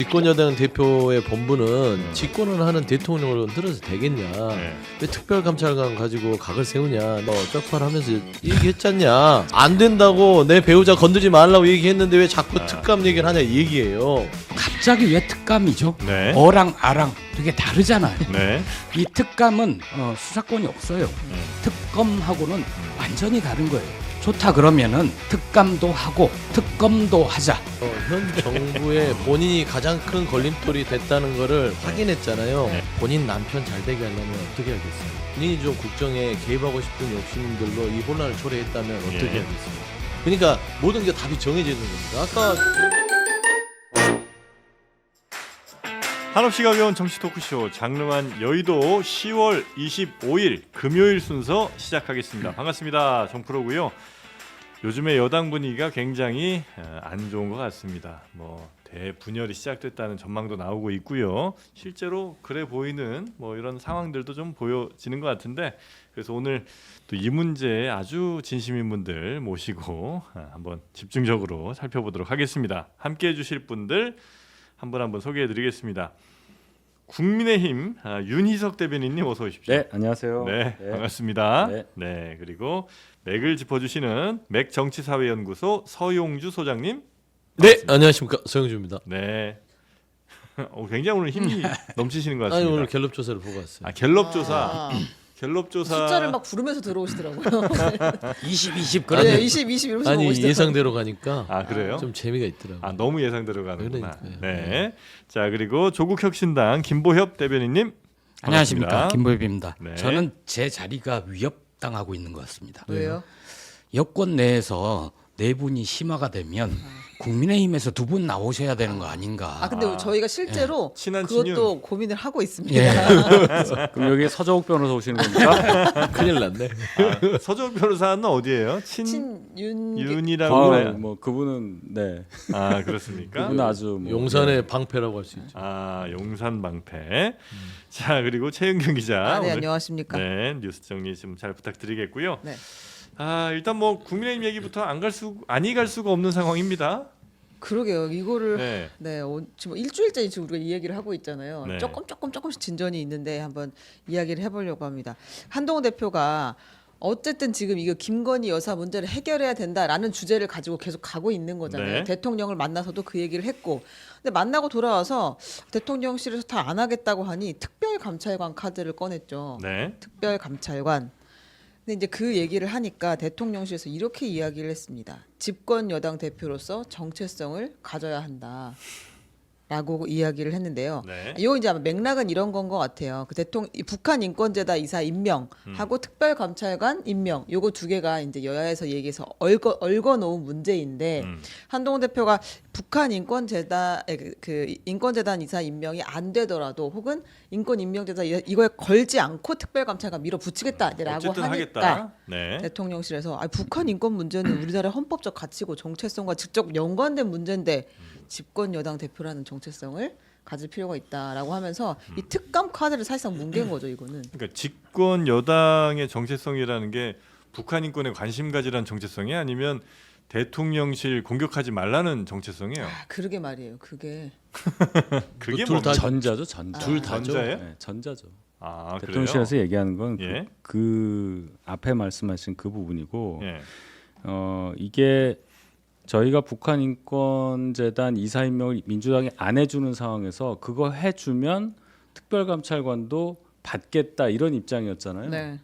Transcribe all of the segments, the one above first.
집권여당 대표의 본분은 집권을 하는 대통령을 흔들어서 되겠냐. 네. 왜 특별감찰관 가지고 각을 세우냐. 너 쪽팔하면서 얘기했잖냐. 안 된다고 내 배우자 건드리지 말라고 얘기했는데 왜 자꾸 특감 얘기를 하냐 이 얘기예요. 갑자기 왜 특감이죠? 네. 어랑 아랑 되게 다르잖아요. 네. 이 특감은 수사권이 없어요. 특검하고는 완전히 다른 거예요. 좋다 그러면은 특감도 하고 특검도 하자. 현 정부의 본인이 가장 큰 걸림돌이 됐다는 거를 확인했잖아요. 네. 본인 남편 잘 되게 하려면 어떻게 하겠어요? 본인이 좀 국정에 개입하고 싶은 욕심들로 이 혼란을 초래했다면 어떻게 예. 하겠어요? 그러니까 모든 게 답이 정해지는 겁니다. 아까 한없이 가벼운 정치 토크쇼 장르만 여의도 10월 25일 금요일 순서 시작하겠습니다. 반갑습니다. 정프로고요. 요즘에 여당 분위기가 굉장히 안 좋은 것 같습니다. 뭐 대분열이 시작됐다는 전망도 나오고 있고요. 실제로 그래 보이는 뭐 이런 상황들도 좀 보여지는 것 같은데, 그래서 오늘 또 이 문제에 아주 진심인 분들 모시고 한번 집중적으로 살펴보도록 하겠습니다. 함께해 주실 분들 한 분 한 분 소개해드리겠습니다. 국민의힘 윤희석 대변인님 어서 오십시오. 네, 안녕하세요. 네, 반갑습니다. 네. 네, 그리고 맥을 짚어주시는 맥정치사회연구소 서용주 소장님. 네 안녕하십니까 서영주입니다. 네. 굉장히 오늘 힘이 넘치시는 것 아니 같습니다. 오늘 갤럽 조사를 보고 왔어요. 갤럽 조사. 갤럽 조사. 숫자를 막 부르면서 들어오시더라고요. 20, 20 네, 그러네. 20, 20 이러면서 아니 오시더라고요. 예상대로 가니까 아 그래요? 좀 재미가 있더라고요. 아 너무 예상대로 가는구나. 그러니까요. 네. 자 그리고 조국혁신당 김보협 대변인님. 안녕하십니까, 반갑습니다. 김보엽입니다. 네. 저는 제 자리가 위협당하고 있는 것 같습니다. 왜요? 여권 내에서 네 분이 심화가 되면 국민의힘에서 두 분 나오셔야 되는 거 아닌가. 아 근데 저희가 실제로 친한 그것도 친윤. 고민을 하고 있습니다. 예. 그럼 여기 서정욱 변호사 오시는 겁니까? 큰일 났네. 서정 변호사는 어디예요? 친윤 윤이라고. 아, 뭐 그분은 네, 아 그렇습니까? 그분은 아주 뭐, 용산의 방패라고 할 수 있죠. 아 용산 방패. 자 그리고 최은경 기자. 아, 네 오늘 안녕하십니까. 네 뉴스 정리 좀 잘 부탁드리겠고요. 네. 아 일단 뭐 국민의힘 얘기부터 아니 갈 수가 없는 상황입니다. 그러게요. 이거를 네. 네 지금 일주일째 지금 우리가 이 얘기를 하고 있잖아요. 네. 조금씩 진전이 있는데 한번 이야기를 해보려고 합니다. 한동훈 대표가 어쨌든 지금 이거 김건희 여사 문제를 해결해야 된다라는 주제를 가지고 계속 가고 있는 거잖아요. 네. 대통령을 만나서도 그 얘기를 했고, 근데 만나고 돌아와서 대통령실에서 다 안 하겠다고 하니 특별감찰관 카드를 꺼냈죠. 네. 특별감찰관. 근데 이제 그 얘기를 하니까 대통령실에서 이렇게 이야기를 했습니다. 집권 여당 대표로서 정체성을 가져야 한다. 라고 이야기를 했는데요. 네. 이거 이제 아마 맥락은 이런 건 것 같아요. 그 이 북한 인권재다 이사 임명하고 특별감찰관 임명, 요거 두 개가 이제 여야에서 얘기해서 얽어 놓은 문제인데 한동훈 대표가 북한 인권재단 그 인권재단 이사 임명이 안 되더라도 혹은 인권임명재단 이거에 걸지 않고 특별감찰관 밀어붙이겠다라고 어쨌든 하니까 하겠다. 네. 대통령실에서 북한 인권 문제는 우리나라의 헌법적 가치고 정체성과 직접 연관된 문제인데 집권 여당 대표라는 정체성을 가질 필요가 있다라고 하면서 이 특감 카드를 사실상 뭉갠 거죠, 이거는. 그러니까 집권 여당의 정체성이라는 게 북한 인권에 관심 가지라는 정체성이 아니면 대통령실 공격하지 말라는 정체성이에요. 아, 그러게 말이에요. 그게 그게 둘 뭡니까? 다 전자죠, 전자. 둘 다죠. 전자예요? 네, 전자죠. 아, 대통령실에서 그래요? 얘기하는 건 예. 그 앞에 말씀하신 그 부분이고, 예. 이게 저희가 북한 인권재단 이사 임명을 민주당이 안 해주는 상황에서 그거 해주면 특별감찰관도 받겠다 이런 입장이었잖아요. 네.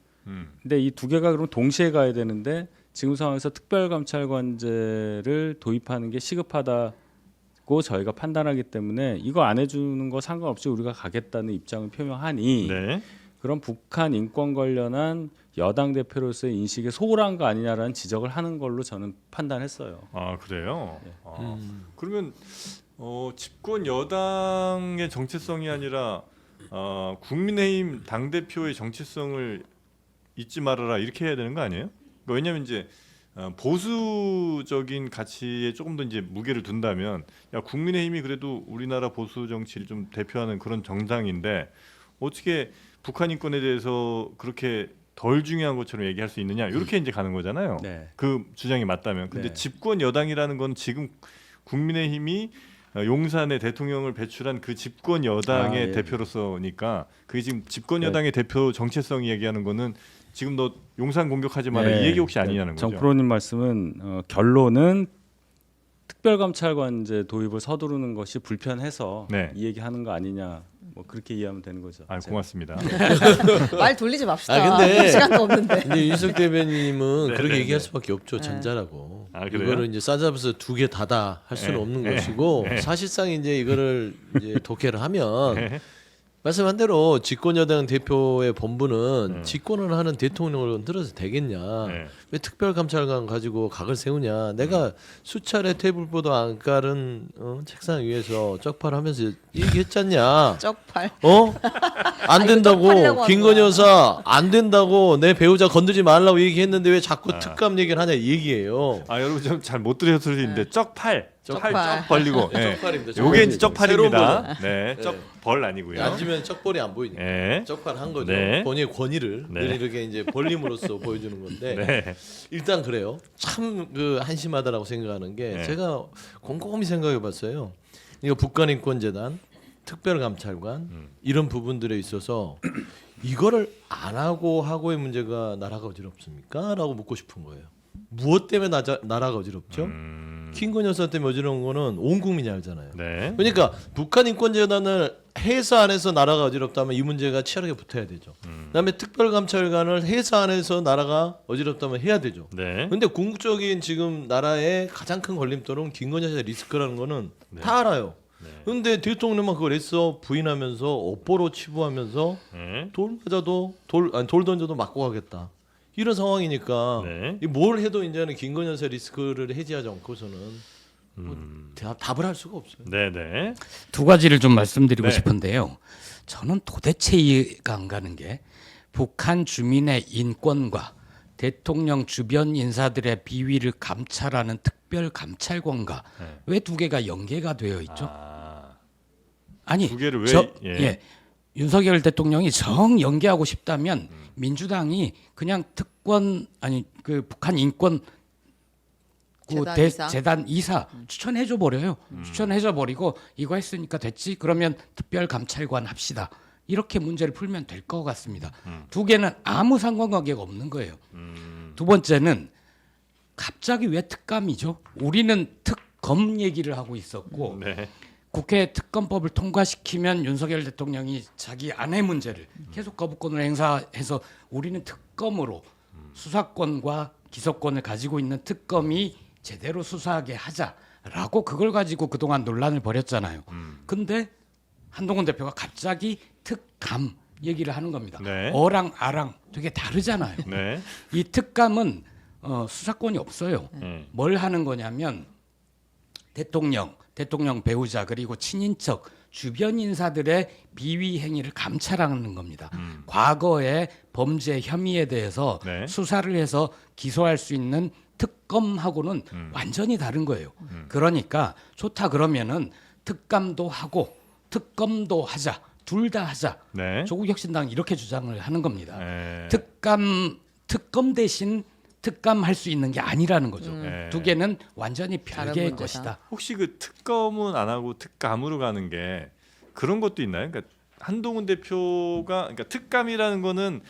근데 이 두 개가 그럼 동시에 가야 되는데 지금 상황에서 특별감찰관제를 도입하는 게 시급하다고 저희가 판단하기 때문에 이거 안 해주는 거 상관없이 우리가 가겠다는 입장을 표명하니 네. 그런 북한 인권 관련한 여당 대표로서의 인식에 소홀한 거 아니냐라는 지적을 하는 걸로 저는 판단했어요. 아, 그래요? 네. 아, 그러면 집권 여당의 정체성이 아니라 국민의힘 당 대표의 정체성을 잊지 말아라 이렇게 해야 되는 거 아니에요? 그러니까 왜냐하면 이제 보수적인 가치에 조금 더 이제 무게를 둔다면 야 국민의힘이 그래도 우리나라 보수 정치를 좀 대표하는 그런 정당인데 어떻게 북한 인권에 대해서 그렇게 덜 중요한 것처럼 얘기할 수 있느냐 이렇게 이제 가는 거잖아요. 네. 그 주장이 맞다면. 근데 네. 집권 여당이라는 건 지금 국민의힘이 용산에 대통령을 배출한 그 집권 여당의 아, 예. 대표로서니까 그게 지금 집권 네. 여당의 대표 정체성 얘기하는 거는 지금 너 용산 공격하지 마라 네. 이 얘기 혹시 아니냐는 거죠. 정프로님 말씀은 결론은 특별감찰관제 도입을 서두르는 것이 불편해서 네. 이 얘기하는 거 아니냐 뭐 그렇게 이해하면 되는 거죠. 아, 고맙습니다. 말 돌리지 맙시다. 아, 근데- 시간도 없는데. 근데 윤석 대변인님은 네, 그렇게 네, 얘기할 네. 수밖에 없죠. 전자라고. 아, 그래요? 이거를 이제 싸잡아서 두 개 다다 할 수는 네. 없는 네. 것이고 네. 사실상 이제 이거를 이제 독해를 하면 네. 말씀한 대로 집권여당 대표의 본부는 집권을 하는 대통령을 흔들어서 되겠냐? 네. 왜 특별감찰관 가지고 각을 세우냐? 내가 수차례 테이블보도 안 깔은 책상 위에서 쪽팔하면서 얘기했잖냐? 쪽팔. 어? 안 이거 된다고 쪽팔려고 하는 김건희 거야. 여사 안 된다고 내 배우자 건드리지 말라고 얘기했는데 왜 자꾸 특감 얘기를 하냐 이 얘기예요. 아 여러분 좀 잘 못 들으실 수 있는데 쪽팔 쪽팔. 쪽 벌리고 예. 쪽팔입니다. 요게 이제 새로운 쪽팔입니다. 버전. 네, 네. 쪽벌 아니고요. 앉으면 쪽벌이 안 보이니까 예. 쪽팔한 거죠. 네. 본인의 권위를 네. 늘 이렇게 이제 벌림으로써 보여주는 건데 네. 일단 그래요. 참 그 한심하다라고 생각하는 게 네. 제가 곰곰이 생각해봤어요. 이거 북한인권재단, 특별감찰관 이런 부분들에 있어서 이거를 안 하고의 문제가 나라가 어지럽습니까?라고 묻고 싶은 거예요. 무엇 때문에 나라가 어지럽죠? 김건희 여사 때문에 어지러운 거는 온 국민이 알잖아요. 네. 그러니까 북한 인권재단을 해서 안에서 나라가 어지럽다면 이 문제가 치열하게 붙어야 되죠. 그다음에 특별감찰관을 해서 안에서 나라가 어지럽다면 해야 되죠. 네. 근데 궁극적인 지금 나라의 가장 큰 걸림돌은 김건희 여사의 리스크라는 거는 네. 다 알아요. 네. 근데 대통령만 그걸 했어 부인하면서 업보로 치부하면서 네. 돌 맞아도 돌 던져도 맞고 가겠다. 이런 상황이니까 네. 이뭘 해도 이제는 김건희 여사 리스크를 해지하지 않고서는 뭐 답을 할 수가 없어요. 네, 네. 두 가지를 좀 말씀드리고 네. 싶은데요. 저는 도대체 이해가 안 가는 게 북한 주민의 인권과 대통령 주변 인사들의 비위를 감찰하는 특별 감찰관과 네. 왜 두 개가 연계가 되어 있죠? 아, 아니 두 개를 왜 예. 윤석열 대통령이 정 연계하고 싶다면 민주당이 그냥 특권 아니 그 북한 인권 재단 이사 추천해줘 버려요. 추천해줘 버리고 이거 했으니까 됐지. 그러면 특별 감찰관 합시다. 이렇게 문제를 풀면 될 것 같습니다. 두 개는 아무 상관관계가 없는 거예요. 두 번째는 갑자기 왜 특감이죠? 우리는 특검 얘기를 하고 있었고 네. 국회 특검법을 통과시키면 윤석열 대통령이 자기 아내 문제를 계속 거부권을 행사해서 우리는 특검으로 수사권과 기소권을 가지고 있는 특검이 제대로 수사하게 하자라고 그걸 가지고 그동안 논란을 벌였잖아요. 근데 한동훈 대표가 갑자기 특감 얘기를 하는 겁니다. 네. 어랑 아랑 되게 다르잖아요. 네. 이 특감은 수사권이 없어요. 뭘 하는 거냐면 대통령 배우자 그리고 친인척 주변 인사들의 비위 행위를 감찰하는 겁니다. 과거의 범죄 혐의에 대해서 네. 수사를 해서 기소할 수 있는 특검하고는 완전히 다른 거예요. 그러니까 좋다 그러면은 특감도 하고 특검도 하자. 둘 다 하자. 네. 조국혁신당 이렇게 주장을 하는 겁니다. 네. 특검 대신 특감할 수 있는 게 아니라는 거죠. 네. 두 개는 완전히 별개의 문제다. 것이다. 혹시 그 특검은 안 하고 특감으로 가는 게 그런 것도 있나요? 그러니까 한동훈 대표가 그러니까 특감이라는 거는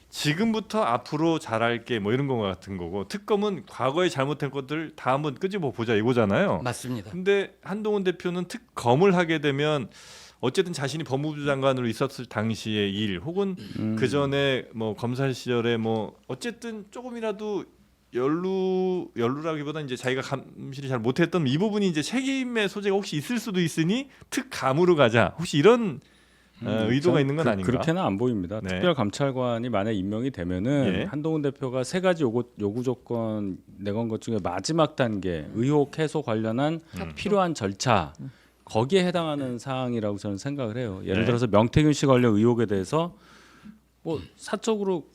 지금부터 앞으로 잘할게 뭐 이런 거 같은 거고 특검은 과거에 잘못한 것들 다 한번 끄집어 보자 이거잖아요. 맞습니다. 근데 한동훈 대표는 특검을 하게 되면 어쨌든 자신이 법무부 장관으로 있었을 당시의 일 혹은 그 전에 뭐 검사 시절에 뭐 어쨌든 조금이라도 연루라기보다 이제 자기가 감시를 잘 못했던 이 부분이 이제 책임의 소재가 혹시 있을 수도 있으니 특감으로 가자. 혹시 이런 의도가 있는 건 아닌가? 그렇게는 안 보입니다. 네. 특별감찰관이 만약 임명이 되면은 예. 한동훈 대표가 세 가지 요구 조건 내건 것 중에 마지막 단계 의혹 해소 관련한 필요한 절차 거기에 해당하는 사항이라고 저는 생각을 해요. 예를 네. 들어서 명태균 씨 관련 의혹에 대해서 뭐 사적으로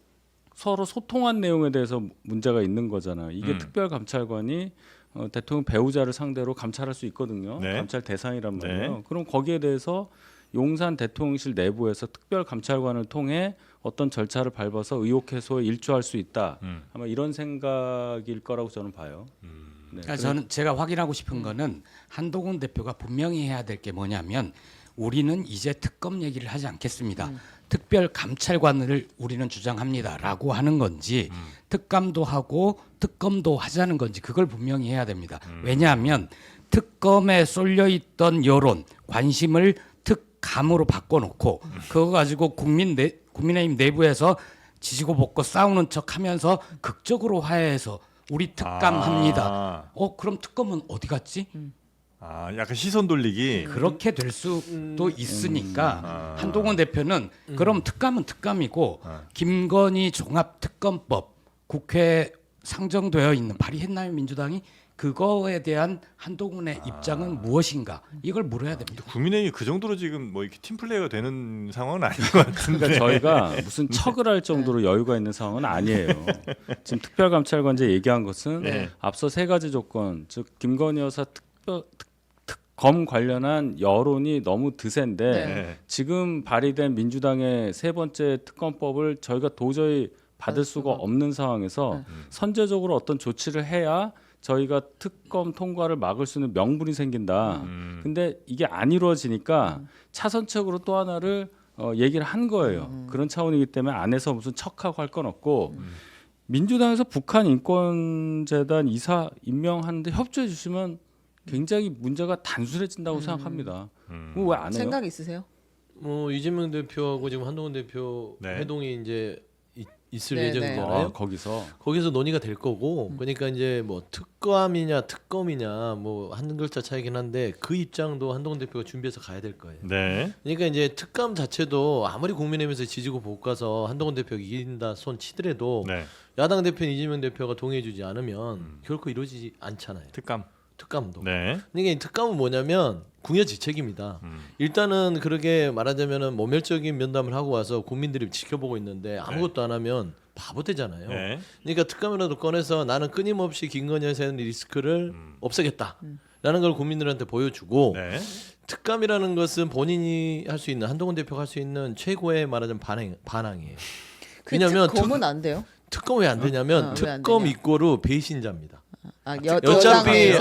서로 소통한 내용에 대해서 문제가 있는 거잖아요. 이게 특별감찰관이 대통령 배우자를 상대로 감찰할 수 있거든요. 네. 감찰 대상이란 말이에요. 네. 그럼 거기에 대해서 용산 대통령실 내부에서 특별감찰관을 통해 어떤 절차를 밟아서 의혹 해소에 일조할 수 있다. 아마 이런 생각일 거라고 저는 봐요. 그러니까 저는 제가 확인하고 싶은 거는 한동훈 대표가 분명히 해야 될 게 뭐냐면 우리는 이제 특검 얘기를 하지 않겠습니다. 특별 감찰관을 우리는 주장합니다라고 하는 건지 특감도 하고 특검도 하자는 건지 그걸 분명히 해야 됩니다. 왜냐하면 특검에 쏠려 있던 여론, 관심을 특감으로 바꿔놓고 그거 가지고 국민의힘 내부에서 지지고 볶고 싸우는 척하면서 극적으로 화해해서 우리 특감합니다. 그럼 특검은 어디 갔지? 약간 시선 돌리기. 그렇게 될 수도 있으니까 한동훈 대표는 그럼 특감은 특감이고 김건희 종합특검법 국회에 상정되어 있는 발의했나요 민주당이? 그거에 대한 한동훈의 입장은 무엇인가 이걸 물어야 됩니다. 국민의힘이 그 정도로 지금 뭐 이렇게 팀플레이가 되는 상황은 아닌 것 같은데. 그러니까 저희가 무슨 척을 할 정도로 여유가 있는 상황은 아니에요. 지금 특별감찰관제 얘기한 것은 네. 앞서 세 가지 조건, 즉 김건희 여사 특검 관련한 여론이 너무 드센데 네. 지금 발의된 민주당의 세 번째 특검법을 저희가 도저히 받을 수가 없는 상황에서 선제적으로 어떤 조치를 해야 저희가 특검 통과를 막을 수 있는 명분이 생긴다. 근데 이게 안 이루어지니까 차선책으로 또 하나를 얘기를 한 거예요. 그런 차원이기 때문에 안에서 무슨 척하고 할 건 없고 민주당에서 북한 인권재단 이사 임명하는데 협조해 주시면 굉장히 문제가 단순해진다고 생각합니다. 왜 안 해요? 생각 있으세요? 뭐 이재명 대표하고 지금 한동훈 대표 네. 회동이 이제 있을 네, 예정이잖아요. 거기서 논의가 될 거고, 그러니까 이제 뭐 특감이냐 특검이냐 뭐 한 글자 차이긴 한데 그 입장도 한동훈 대표가 준비해서 가야 될 거예요. 네. 그러니까 이제 특감 자체도 아무리 국민의힘에서 지지고 볶아서 한동훈 대표가 이긴다 손 치더라도 네. 야당 대표인 이재명 대표가 동의해주지 않으면 결코 이루어지지 않잖아요. 특감도. 네. 그러니까 이 특감은 뭐냐면 궁여지책입니다. 일단은 그렇게 말하자면은 모멸적인 면담을 하고 와서 국민들이 지켜보고 있는데 아무것도 안 하면 바보 되잖아요. 네. 그러니까 특감이라도 꺼내서 나는 끊임없이 김건희 여사의 리스크를 없애겠다라는 걸 국민들한테 보여주고 네. 특감이라는 것은 본인이 할 수 있는 한동훈 대표가 할 수 있는 최고의 말하자면 반항이에요. 왜냐하면 특검은 안 돼요. 특검 왜 안 되냐면 왜안 특검 되냐? 이꼬르 배신자입니다. 어차피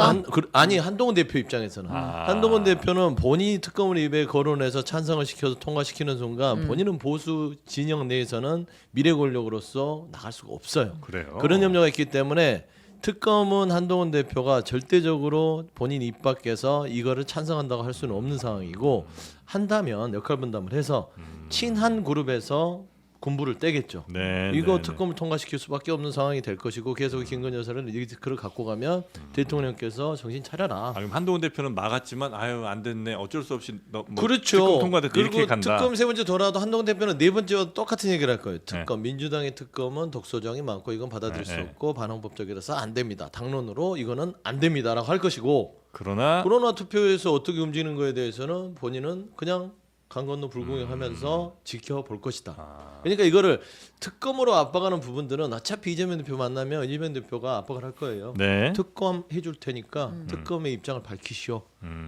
아니 한동훈 대표 입장에서는 한동훈 대표는 본인이 특검을 입에 거론해서 찬성을 시켜서 통과시키는 순간 본인은 보수 진영 내에서는 미래 권력으로서 나갈 수가 없어요. 그래요. 그런 염려가 있기 때문에 특검은 한동훈 대표가 절대적으로 본인 입 밖에서 이거를 찬성한다고 할 수는 없는 상황이고 한다면 역할 분담을 해서 친한 그룹에서 군부를 떼겠죠. 네. 이거 네, 특검을 통과시킬 수밖에 없는 상황이 될 것이고 계속 김건희 여사를 리스크를 갖고 가면 대통령께서 정신 차려라. 그럼 한동훈 대표는 막았지만 아유 안 됐네 어쩔 수 없이 뭐 그렇죠. 특검 통과됐다 그리고 이렇게 간다. 특검 세 번째 돌아도 한동훈 대표는 네 번째와 똑같은 얘기를 할 거예요. 특검 민주당의 특검은 독소정이 많고 이건 받아들일 수 없고 반항법적이라서 안 됩니다. 당론으로 이거는 안 됩니다라고 할 것이고 그러나 투표에서 어떻게 움직이는 거에 대해서는 본인은 그냥 강 건너 불구경하면서 지켜볼 것이다. 그러니까 이거를 특검으로 압박하는 부분들은 어차피 이재명 대표 만나면 이재명 대표가 압박을 할 거예요. 네. 특검 해줄 테니까 특검의 입장을 밝히시오.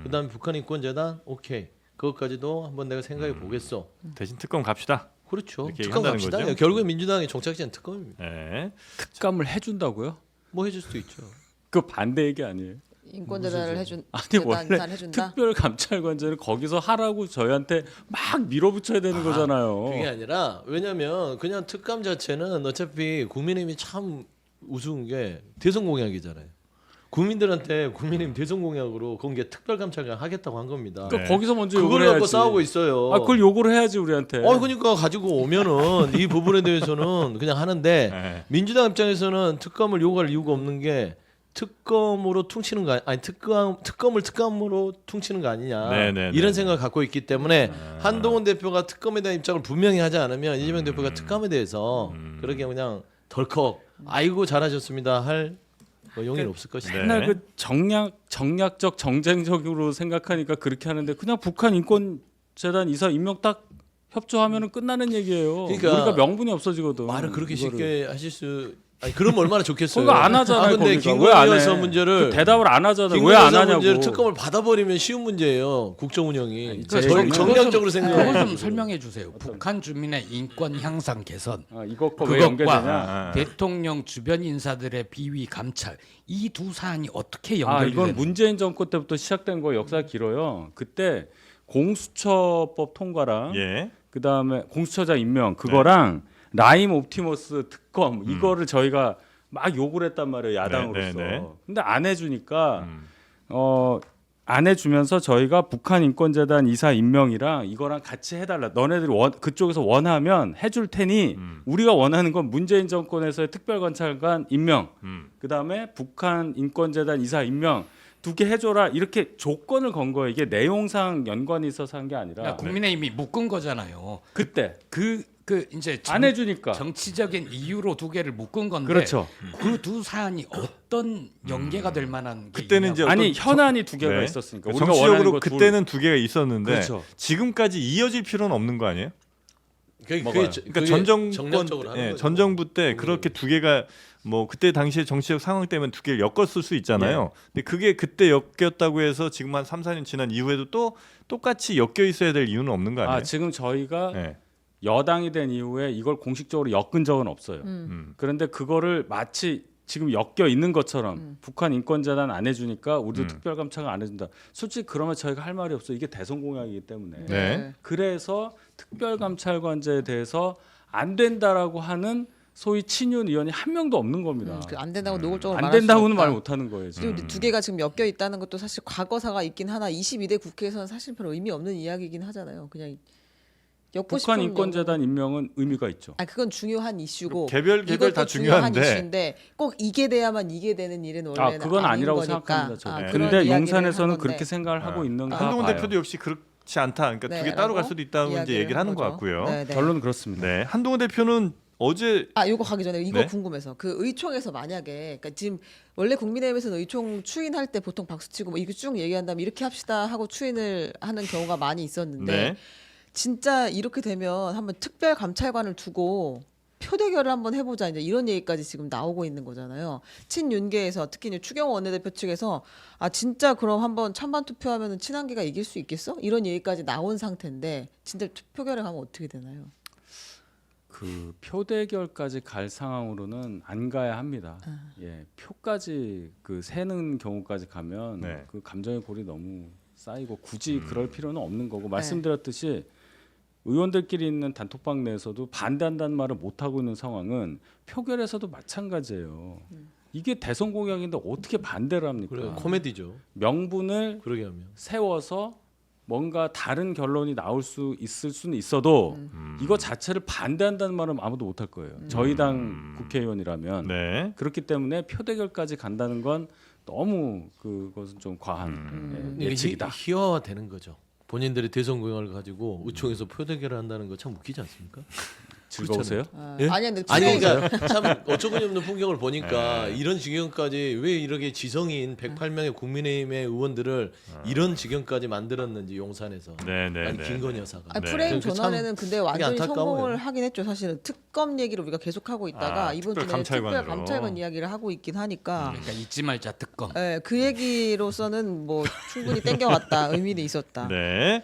그다음에 북한 인권재단 오케이. 그것까지도 한번 내가 생각해 보겠어. 대신 특검 갑시다. 그렇죠. 이렇게 특검 한다는 갑시다. 거죠? 결국에 민주당의 정착지는 특검입니다. 네. 특감을 해준다고요? 뭐 해줄 수도 있죠. 그 반대 얘기 아니에요? 인권재단을 해준 아니 원래 재단 해준다. 특별감찰관제는 거기서 하라고 저희한테 막 밀어붙여야 되는 거잖아요. 그게 아니라 왜냐면 그냥 특감 자체는 어차피 국민의힘이 참 우스운 게 대선 공약이잖아요. 국민들한테 국민의힘 대선 공약으로 그건 게 특별감찰관 하겠다고 한 겁니다. 그러니까 거기서 먼저 그걸 요구를 갖고 해야지. 싸우고 있어요. 아 그걸 요구를 해야지 우리한테. 그러니까 가지고 오면은 이 부분에 대해서는 그냥 하는데 네. 민주당 입장에서는 특검을 요구할 이유가 없는 게 특검으로 퉁치는 거 아니 특검을 특검으로 퉁치는 거 아니냐 네네네. 이런 생각을 갖고 있기 때문에 한동훈 대표가 특검에 대한 입장을 분명히 하지 않으면 이재명 대표가 특검에 대해서 그렇게 그냥 덜컥 아이고 잘하셨습니다 할 용의는 없을 것이다. 네. 맨날 그 정략적 정쟁적으로 생각하니까 그렇게 하는데 그냥 북한 인권재단 이사 임명 딱 협조하면은 끝나는 얘기예요. 그러니까 우리가 명분이 없어지거든. 말을 그렇게 이거를. 쉽게 하실 수 아니, 그럼 얼마나 좋겠어요. 그거 안 하잖아요. 근데 거기가. 왜안 해? 김건희 여사 문제를 그 대답을 안 하잖아요. 왜 김건희 안 여사 하냐고. 문제를 특검을 받아버리면 쉬운 문제예요. 국정 운영이. 저- 정량적으로 생각해. 그거 좀 설명해 주세요. 북한 주민의 인권 향상 개선 이것과 왜 연계되냐? 그것과 대통령 주변 인사들의 비위 감찰 이 두 사안이 어떻게 연결이 이건 되는 문재인 정권 때부터 시작된 거 역사가 길어요. 그때 공수처법 통과랑 예. 그다음에 공수처장 임명 그거랑 라임 옵티머스 특검 이거를 저희가 막 욕을 했단 말이에요. 야당으로서. 네, 네, 네. 근데 안 해주니까 안 해주면서 저희가 북한 인권재단 이사 임명이랑 이거랑 같이 해달라. 너네들이 그쪽에서 원하면 해줄 테니 우리가 원하는 건 문재인 정권에서의 특별관찰관 임명, 그다음에 북한 인권재단 이사 임명 2개 해줘라 이렇게 조건을 건 거예요. 이게 내용상 연관이 있어서 한 게 아니라 그러니까 국민의힘이 묶은 거잖아요. 그때 그 이제 안 해주니까. 정치적인 이유로 2개를 묶은 건데 그렇죠. 그 두 사안이 어떤 연계가 될 만한 게 그때는 이제 있냐고. 아니 어떤 현안이 2개가 네. 있었으니까 우리가 원하는 정치적으로 거 둘. 그때는 2개가 있었는데 그렇죠. 지금까지 이어질 필요는 없는 거 아니에요? 그게 그러니까 전 정권, 정량적으로 하는 거죠. 전 정부 때 그렇게 2개가 뭐 그때 당시에 정치적 상황 때문에 2개를 엮었을 수 있잖아요. 근데 그게 그때 엮였다고 해서 지금 한 3, 4년 지난 이후에도 또 똑같이 엮여 있어야 될 이유는 없는 거 아니에요? 지금 저희가 네. 여당이 된 이후에 이걸 공식적으로 엮은 적은 없어요. 그런데 그거를 마치 지금 엮여 있는 것처럼 북한 인권재단 안 해주니까 우리도 특별감찰관 안 해준다. 솔직히 그러면 저희가 할 말이 없어요. 이게 대선 공약이기 때문에. 네. 그래서 특별감찰관제에 대해서 안 된다라고 하는 소위 친윤 의원이 한 명도 없는 겁니다. 안 된다고 노골적으로 안 말할 된다고는 수 말 없다. 못하는 거예요. 지금. 그리고 2개가 지금 엮여 있다는 것도 사실 과거사가 있긴 하나 22대 국회에서는 사실 별로 의미 없는 이야기이긴 하잖아요. 그냥 엮고 북한 싶으면 인권재단 임명은 의미가 있죠. 그건 중요한 이슈고 개별 이것도 다 중요한 중요한데 이슈인데 꼭 이게 돼야만 이게 되는 일은 원래는 그건 아닌 아니라고 거니까. 생각합니다. 저는. 그런 근데 이야기를 용산에서는 한 건데. 그렇게 생각을 하고 있는가 한동훈 봐요. 대표도 역시 그렇지 않다. 그러니까 네, 2개 따로 갈 라고 수도 있다고 이제 이야기를 얘기를 하는 것 거죠. 같고요. 네, 네. 결론은 그렇습니다. 네. 한동훈 대표는 어제 요거 가기 전에 이거 네? 궁금해서 그 의총에서 만약에 그러니까 지금 원래 국민의힘에서는 의총 추인할 때 보통 박수치고 뭐 이거 쭉 얘기한 다음에 이렇게 합시다 하고 추인을 하는 경우가 많이 있었는데 네. 진짜 이렇게 되면 한번 특별 감찰관을 두고 표대결을 한번 해보자 이제 이런 얘기까지 지금 나오고 있는 거잖아요. 친윤계에서 특히 이제 추경호 원내대표 측에서 진짜 그럼 한번 찬반 투표하면은 친한계가 이길 수 있겠어? 이런 얘기까지 나온 상태인데 진짜 표결에 가면 어떻게 되나요? 그 표대결까지 갈 상황으로는 안 가야 합니다. 표까지 그 세는 경우까지 가면 네. 그 감정의 골이 너무 쌓이고 굳이 그럴 필요는 없는 거고 말씀드렸듯이 의원들끼리 있는 단톡방 내에서도 반대한다는 말을 못 하고 있는 상황은 표결에서도 마찬가지예요. 이게 대선 공약인데 어떻게 반대를 합니까? 그래 코미디죠. 명분을 그러게 하면. 세워서 뭔가 다른 결론이 나올 수 있을 수는 있어도 이거 자체를 반대한다는 말은 아무도 못 할 거예요. 저희 당 국회의원이라면 네. 그렇기 때문에 표대결까지 간다는 건 너무 그것은 좀 과한 예측이다. 희화화되는 거죠. 본인들의 대선 공약을 가지고 의총에서 표대결을 한다는 거 참 웃기지 않습니까? 즐거우세요? 예? 아니 근데 아니 그러니까 참 어처구니 없는 풍경을 보니까 이런 지경까지 왜 이렇게 지성인 108명의 국민의힘의 의원들을 이런 지경까지 만들었는지 용산에서 네, 네, 아니 네. 김건희 여사가 네. 프레임 그 참 전환에는 근데 완전히 안타까워요. 성공을 하긴 했죠. 사실은 특검 얘기를 우리가 계속 하고 있다가 이번 주에 특별감찰관으로. 특별 감찰관 이야기를 하고 있긴 하니까 그러니까 잊지 말자 특검. 그 얘기로서는 뭐 충분히 땡겨왔다 의미는 있었다. 네.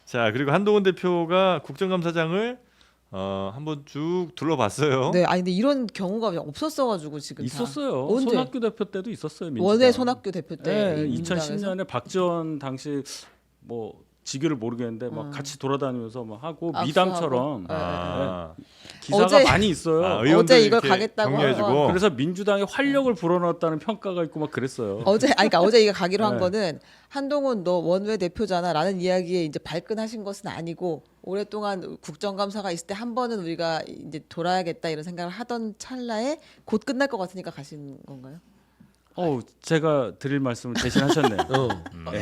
자, 그리고 한동훈 대표가 국정감사장을 한번 쭉 둘러봤어요. 네, 아니 근데 이런 경우가 없었어가지고 지금 다. 있었어요. 언제? 손학규 대표 때도 있었어요. 민주당. 원내 손학규 대표 때 네, 이 민주당에서? 2010년에 박지원 당시 뭐 직위를 모르겠는데 막 같이 돌아다니면서 막 하고 압수하고. 미담처럼 네. 아, 기사가 어제- 많이 있어요. 의원들 어제 이걸 이렇게 가겠다고 격려해주고. 그래서 민주당의 활력을 불어넣었다는 평가가 있고 막 그랬어요. 그러니까 어제 이거 가기로 한 네. 거는 한동훈 너 원외 대표잖아라는 이야기에 이제 발끈하신 것은 아니고 오랫동안 국정감사가 있을 때 한 번은 우리가 이제 돌아야겠다 이런 생각을 하던 찰나에 곧 끝날 것 같으니까 가신 건가요? 제가 드릴 말씀을 대신하셨네요.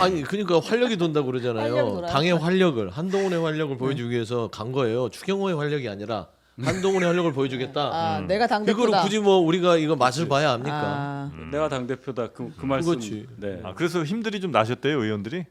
아니 그러니까 활력이 돈다고 활력이 그러잖아요. 돌아요? 당의 활력을 한동훈의 활력을 보여주기 위해서 간 거예요. 추경호의 활력이 아니라 한동훈의 활력을 보여주겠다. 내가 당 그거를 대표다. 굳이 뭐 우리가 이거 맛을 봐야 합니까? 내가 당 대표다 그 말씀. 그렇지. 네. 그래서 힘들이 좀 나셨대요, 의원들이.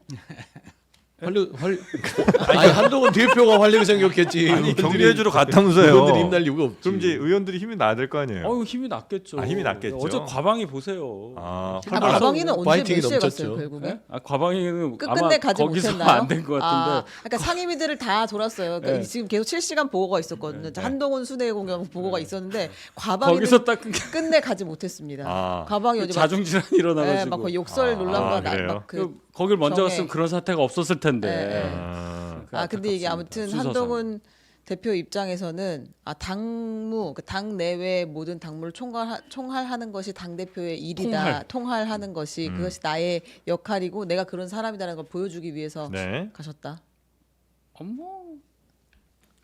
아니 한동훈 대표가 활력 생겼겠지. 아니 의원들이- 격려해주러 갔다면서요. 의원들이 힘날 이유가 없지. 그럼 이제 의원들이 힘이 나야 될 거 아니에요. 힘이 났겠죠. 아, 힘이 났겠죠. 어제 과방위 보세요. 아, 아, 과방위는 언제 파이팅이 몇 시에 넘쳤죠. 갔어요 결국에? 네? 과방위는 끝내 아마 가지 거기서 못했나요? 안 된 것 같은데. 아, 그러니까 상임위들을 다 돌았어요. 그러니까 네. 지금 계속 실시간 보고가 있었거든요. 네. 한동훈 순회공영 보고가 있었는데 과방위는 거기서 딱 끝내 가지 못했습니다. 아. 과방위 어제 막, 자중 질환이 일어나가지고. 네, 막 거의 욕설 논란과 그래요? 막그 거길 먼저 정해. 갔으면 그런 사태가 없었을 텐데. 네. 아, 근데 이게 아무튼 수서상. 한동훈 대표 입장에서는 당무 당 내외 모든 당무를 총괄하는 것이 당 대표의 일이다. 통할하는 것이 그것이 나의 역할이고 내가 그런 사람이다라는 걸 보여주기 위해서 네. 가셨다. 어머.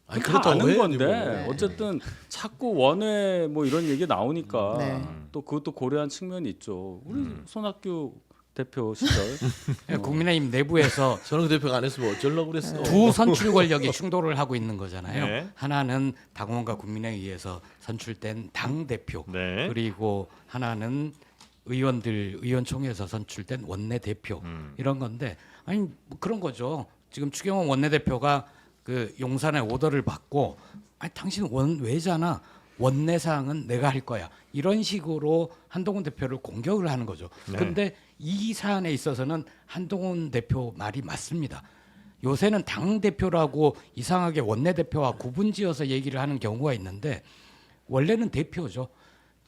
아니, 다 그렇다고 아는 해, 건데 뭐. 네. 어쨌든 자꾸 원외 뭐 이런 얘기 나오니까 네. 또 그것도 고려한 측면이 있죠. 우리 손학규 대표 시절 국민의힘 내부에서 저는 그 대표가 안 했으면 어쩌려고 그랬어. 두 선출 권력이 충돌을 하고 있는 거잖아요. 네. 하나는 당원과 국민에 의해서 선출된 당 대표, 네. 그리고 하나는 의원총회에서 선출된 원내 대표 이런 건데 아니 뭐 그런 거죠. 지금 추경호 원내 대표가 그 용산의 오더를 받고 아니 당신 원외잖아. 원내 사항은 내가 할 거야. 이런 식으로 한동훈 대표를 공격을 하는 거죠. 네. 근데 이 사안에 있어서는 한동훈 대표 말이 맞습니다. 요새는 당 대표라고 이상하게 원내 대표와 구분지어서 얘기를 하는 경우가 있는데 원래는 대표죠.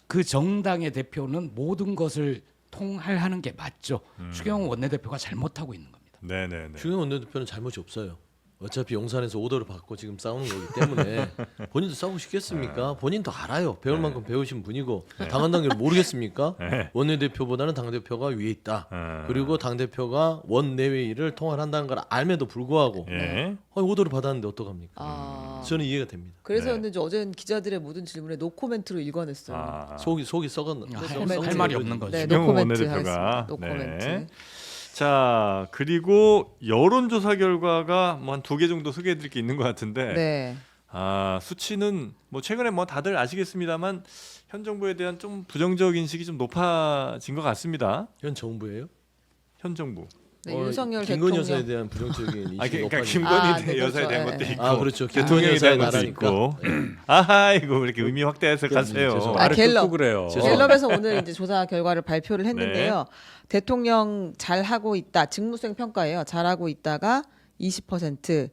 그 정당의 대표는 모든 것을 통할하는 게 맞죠. 추경호 원내 대표가 잘못하고 있는 겁니다. 네네네. 주경 원내대표는 잘못이 없어요. 어차피 용산에서 오더를 받고 지금 싸우는 거기 때문에 본인도 싸우고 싶겠습니까? 본인도 알아요. 배울 만큼 배우신 분이고 당한 단계를 모르겠습니까? 네. 원내대표보다는 당대표가 위에 있다. 아. 그리고 당대표가 원내외의를 통할한다는 걸 알면도 불구하고 예. 오더를 받았는데 어떡합니까? 아. 저는 이해가 됩니다. 그래서였는지 어제는 기자들의 모든 질문에 노코멘트로 읽어냈어요. 아. 속이 썩었나? 할 말이 없는 거죠. 네, 추경호 노코멘트 원내대표가. 하겠습니다. 노코멘트. 네. 자, 그리고 여론조사 결과가 뭐 한 2개 정도 소개해드릴 게 있는 것 같은데 네. 아, 수치는 뭐 최근에 뭐 다들 아시겠습니다만 현 정부에 대한 좀 부정적 인식이 좀 높아진 것 같습니다. 현 정부예요? 현 정부. 네, 윤석열 김건희 대통령. 여사에 대한 부정적인 인식이 아, 그러니까 높아진 김건희 아, 네, 여사에 그렇죠. 대한 예, 것도 예. 있고, 아, 그렇죠. 대통령에 김건희 여사의 대한 것도 나라니까. 있고. 아하, 이거 이렇게 의미 확대 해석하세요. 죄송합니다. 아, 말을 갤럽. 끊고 그래요. 갤럽에서 오늘 이제 조사 결과를 발표를 했는데요. 대통령 잘하고 있다. 직무수행 평가예요. 잘하고 있다가 20%,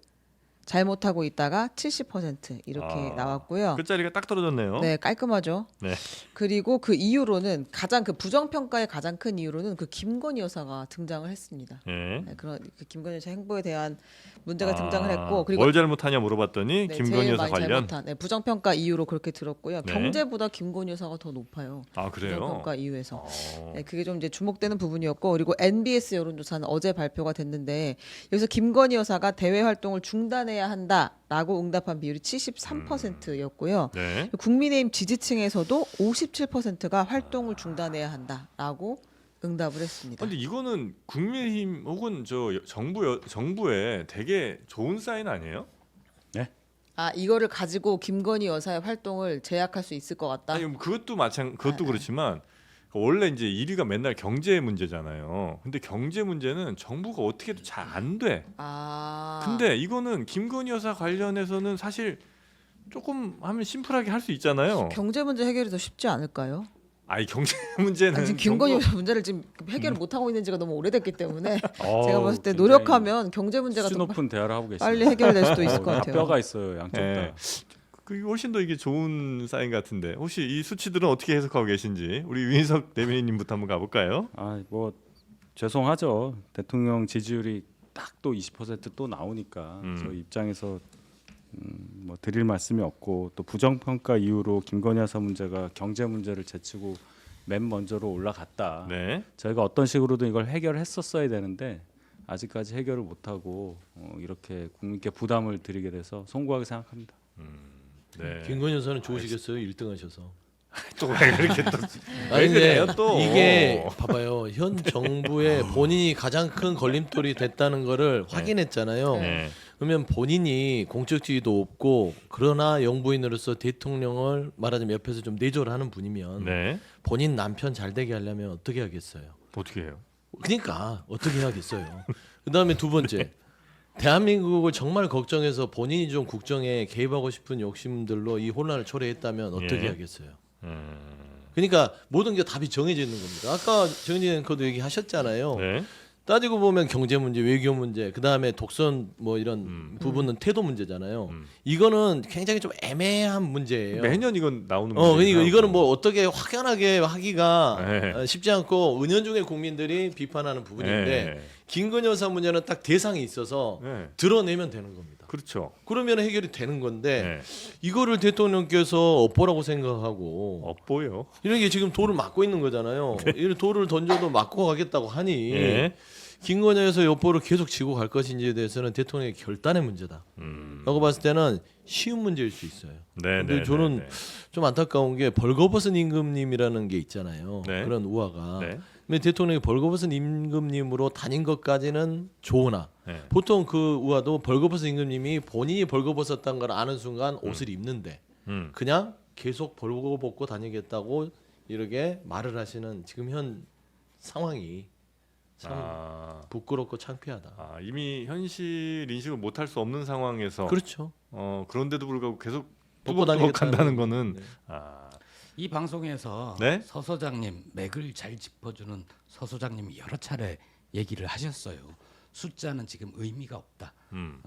잘못하고 있다가 70% 이렇게 아, 나왔고요. 끝자리가 딱 떨어졌네요. 네, 깔끔하죠. 네. 그리고 그 이유로는 가장 그 부정 평가의 가장 큰 이유로는 그 김건희 여사가 등장을 했습니다. 예. 네, 그런 그 김건희 여사 행보에 대한 문제가 아, 등장을 했고 그리고 뭘 잘못하냐 물어봤더니 네, 김건희 제일 여사 많이 관련. 잘못한 부정 평가 이유로 그렇게 들었고요. 네. 경제보다 김건희 여사가 더 높아요. 아, 부정 그래요? 평가 이유에서. 어. 네, 그게 좀 이제 주목되는 부분이었고 그리고 NBS 여론조사는 어제 발표가 됐는데 여기서 김건희 여사가 대외 활동을 중단해야 한다라고 응답한 비율이 73%였고요. 네. 국민의힘 지지층에서도 57%가 활동을 중단해야 한다라고 응답을 했습니다. 근데 이거는 국민의힘 혹은 저 정부에 되게 좋은 사인 아니에요? 아 이거를 가지고 김건희 여사의 활동을 제약할 수 있을 것 같다. 아니 뭐 그것도 네. 그렇지만 원래 이제 1위가 맨날 경제 문제잖아요. 근데 경제 문제는 정부가 어떻게 해도 잘 안 돼. 아. 근데 이거는 김건희 여사 관련해서는 사실 조금 하면 심플하게 할 수 있잖아요. 경제 문제 해결이 더 쉽지 않을까요? 아니 경제 문제는 아니, 지금 김건희 정부- 여사 문제를 지금 해결을 못 하고 있는 지가 너무 오래됐기 때문에 어우, 제가 봤을 때 굉장히 노력하면 경제 문제가 수준 더 높은 대화를 하고 계시네요. 빨리 해결될 수도 있을 것 다 같아요. 뼈가 있어요 양쪽 예. 다. 그 훨씬 더 이게 좋은 사인 같은데 혹시 이 수치들은 어떻게 해석하고 계신지 우리 윤희석 대변인님부터 한번 가볼까요? 뭐 죄송하죠. 대통령 지지율이 딱 또 20%또 나오니까 저희 입장에서 뭐 드릴 말씀이 없고 또 부정평가 이후로 김건희 여사 문제가 경제 문제를 제치고 맨 먼저로 올라갔다. 네. 저희가 어떤 식으로든 이걸 해결했었어야 되는데 아직까지 해결을 못하고 이렇게 국민께 부담을 드리게 돼서 송구하게 생각합니다. 네. 김건희 여사는 좋으시겠어요? 1등 하셔서. 또왜 그렇게 또 아니 근데 그래요, 또? 이게 봐봐요. 현 정부의 본인이 가장 큰 걸림돌이 됐다는 거를 확인했잖아요. 네. 그러면 본인이 공적 지위도 없고 그러나 영부인으로서 대통령을 말하자면 옆에서 좀 내조를 하는 분이면 네. 본인 남편 잘 되게 하려면 어떻게 하겠어요? 어떻게 해요? 그러니까 어떻게 해야겠어요? 그다음에 두 번째 대한민국을 정말 걱정해서 본인이 좀 국정에 개입하고 싶은 욕심들로 이 혼란을 초래했다면 어떻게 예. 하겠어요? 그러니까 모든 게 답이 정해져 있는 겁니다. 아까 정진 앵커도 얘기하셨잖아요. 네. 따지고 보면 경제 문제, 외교 문제, 그 다음에 독선 뭐 이런 부분은 태도 문제잖아요. 이거는 굉장히 좀 애매한 문제예요. 매년 이건 나오는 그러니까 문제이긴 이거는 하고. 뭐 어떻게 확연하게 하기가 네. 쉽지 않고 은연중에 국민들이 비판하는 부분인데 네. 김건희 여사 문제는 딱 대상이 있어서 네. 드러내면 되는 겁니다. 그렇죠. 그러면 해결이 되는 건데 네. 이거를 대통령께서 업보라고 생각하고 업보요. 이런 게 지금 돌을 막고 있는 거잖아요. 이 돌을 던져도 막고 가겠다고 하니 예. 김건희 여사 여보를 계속 지고 갈 것인지에 대해서는 대통령의 결단의 문제다. 라고 봤을 때는 쉬운 문제일 수 있어요. 네. 근데 저는 좀 안타까운 게 벌거벗은 임금님이라는 게 있잖아요. 네. 그런 우화가. 네. 근데 대통령이 벌거벗은 임금님으로 다닌 것까지는 좋으나 네. 보통 그 우화도 벌거벗은 임금님이 본인이 벌거벗었다는 걸 아는 순간 옷을 입는데 그냥 계속 벌거벗고 다니겠다고 이렇게 말을 하시는 지금 현 상황이 참 부끄럽고 창피하다. 이미 현실 인식을 못할 수 없는 상황에서 그렇죠. 그런데도 불구하고 계속 벗고 뚜벅뚜벅 다니겠다는 간다는 거는 네. 이 방송에서 네? 서 소장님 맥을 잘 짚어주는 서 소장님이 여러 차례 얘기를 하셨어요. 숫자는 지금 의미가 없다.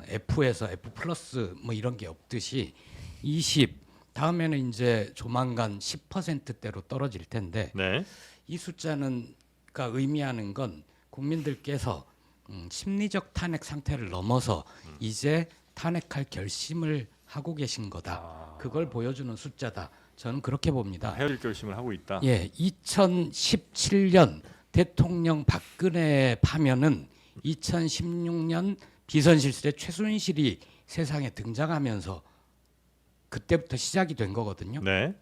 F에서 F 플러스 뭐 이런 게 없듯이 20 다음에는 이제 조만간 10%대로 떨어질 텐데 네. 이 숫자는가 의미하는 건 국민들께서 심리적 탄핵 상태를 넘어서 이제 탄핵할 결심을 하고 계신 거다. 그걸 보여주는 숫자다. 저는 그렇게 봅니다. 헤어질 결심을 하고 있다. 예, 2017년 대통령 박근혜 파면은 2016년 비선실세 최순실이 세상에 등장하면서 그때부터 시작이 된 거거든요. 네.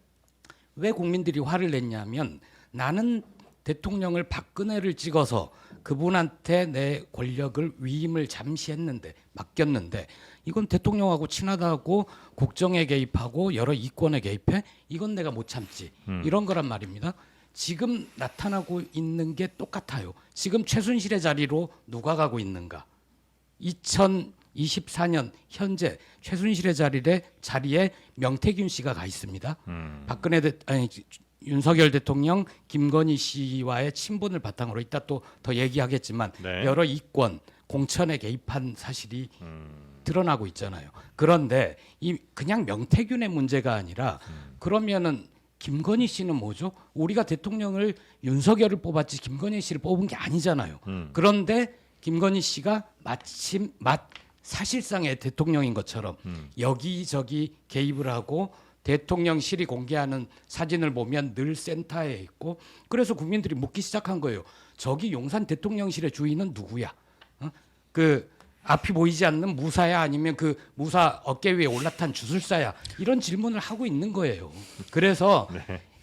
왜 국민들이 화를 냈냐면 나는 대통령을 박근혜를 찍어서 그분한테 내 권력을 위임을 잠시 했는데 맡겼는데 이건 대통령하고 친하다고 국정에 개입하고 여러 이권에 개입해 이건 내가 못 참지 이런 거란 말입니다. 지금 나타나고 있는 게 똑같아요. 지금 최순실의 자리로 누가 가고 있는가? 2024년 현재 최순실의 자리에 명태균 씨가 가 있습니다. 윤석열 대통령 김건희 씨와의 친분을 바탕으로 이따 또 더 얘기하겠지만 네. 여러 이권 공천에 개입한 사실이 드러나고 있잖아요. 그런데 이 그냥 명태균의 문제가 아니라 그러면은 김건희 씨는 뭐죠? 우리가 대통령을 윤석열을 뽑았지 김건희 씨를 뽑은 게 아니잖아요. 그런데 김건희 씨가 마침 사실상의 대통령인 것처럼 여기저기 개입을 하고 대통령실이 공개하는 사진을 보면 늘 센터에 있고 그래서 국민들이 묻기 시작한 거예요. 저기 용산 대통령실의 주인은 누구야? 그 앞이 보이지 않는 무사야 아니면 그 무사 어깨 위에 올라탄 주술사야? 이런 질문을 하고 있는 거예요. 그래서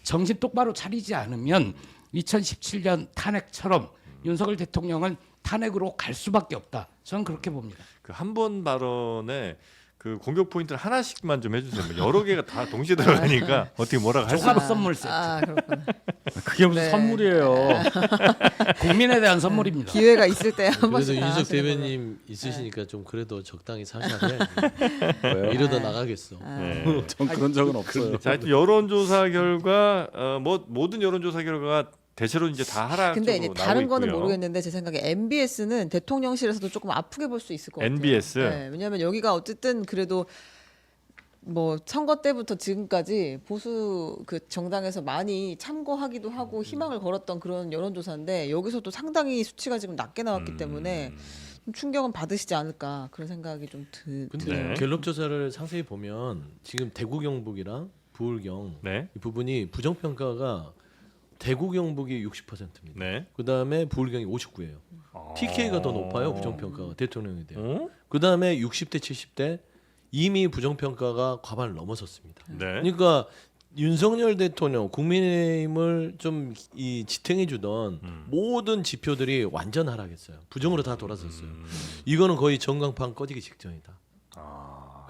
정신 똑바로 차리지 않으면 2017년 탄핵처럼 윤석열 대통령은 탄핵으로 갈 수밖에 없다. 저는 그렇게 봅니다. 그 한 번 발언에 그 공격 포인트를 하나씩만 좀 해주세요. 뭐 여러 개가 다 동시에 들어가니까 어떻게 뭐라고 할 수가 종합 선물 세트. 그렇구나. 그게 무슨 네. 선물이에요. 국민에 대한 선물입니다. 기회가 있을 때 한 그래도 번씩 다 윤석 하시는 걸로. 대변인 있으시니까 좀 그래도 적당히 사셔야 왜요? 이러다 나가겠어. 네. 전 그런 적은 없어요. 자, 하여튼 여론조사 결과 뭐 모든 여론조사 결과가 대체로 이제 다 하락적으로 근데 이제 다른 나오고 거는 있고요. 모르겠는데 제 생각에 MBS는 대통령실에서도 조금 아프게 볼 수 있을 것 같아요. NBS? 네, 왜냐하면 여기가 어쨌든 그래도 뭐 선거 때부터 지금까지 보수 그 정당에서 많이 참고하기도 하고 희망을 걸었던 그런 여론조사인데 여기서도 상당히 수치가 지금 낮게 나왔기 때문에 좀 충격은 받으시지 않을까 그런 생각이 좀 근데 드네요. 갤럽 조사를 상세히 보면 지금 대구 경북이랑 부울 네. 이 부분이 부정평가가 대구 경북이 60%입니다. 네. 그다음에 부울 경이 59예요. 아. TK가 더 높아요. 부정평가가 대통령에 대해. 어? 그다음에 60대 70대 이미 부정평가가 과반을 넘어섰습니다. 네. 그러니까 윤석열 대통령 국민의힘을 좀 이 지탱해 주던 모든 지표들이 완전 하락했어요. 부정으로 다 돌아섰어요. 이거는 거의 전광판 꺼지기 직전이다.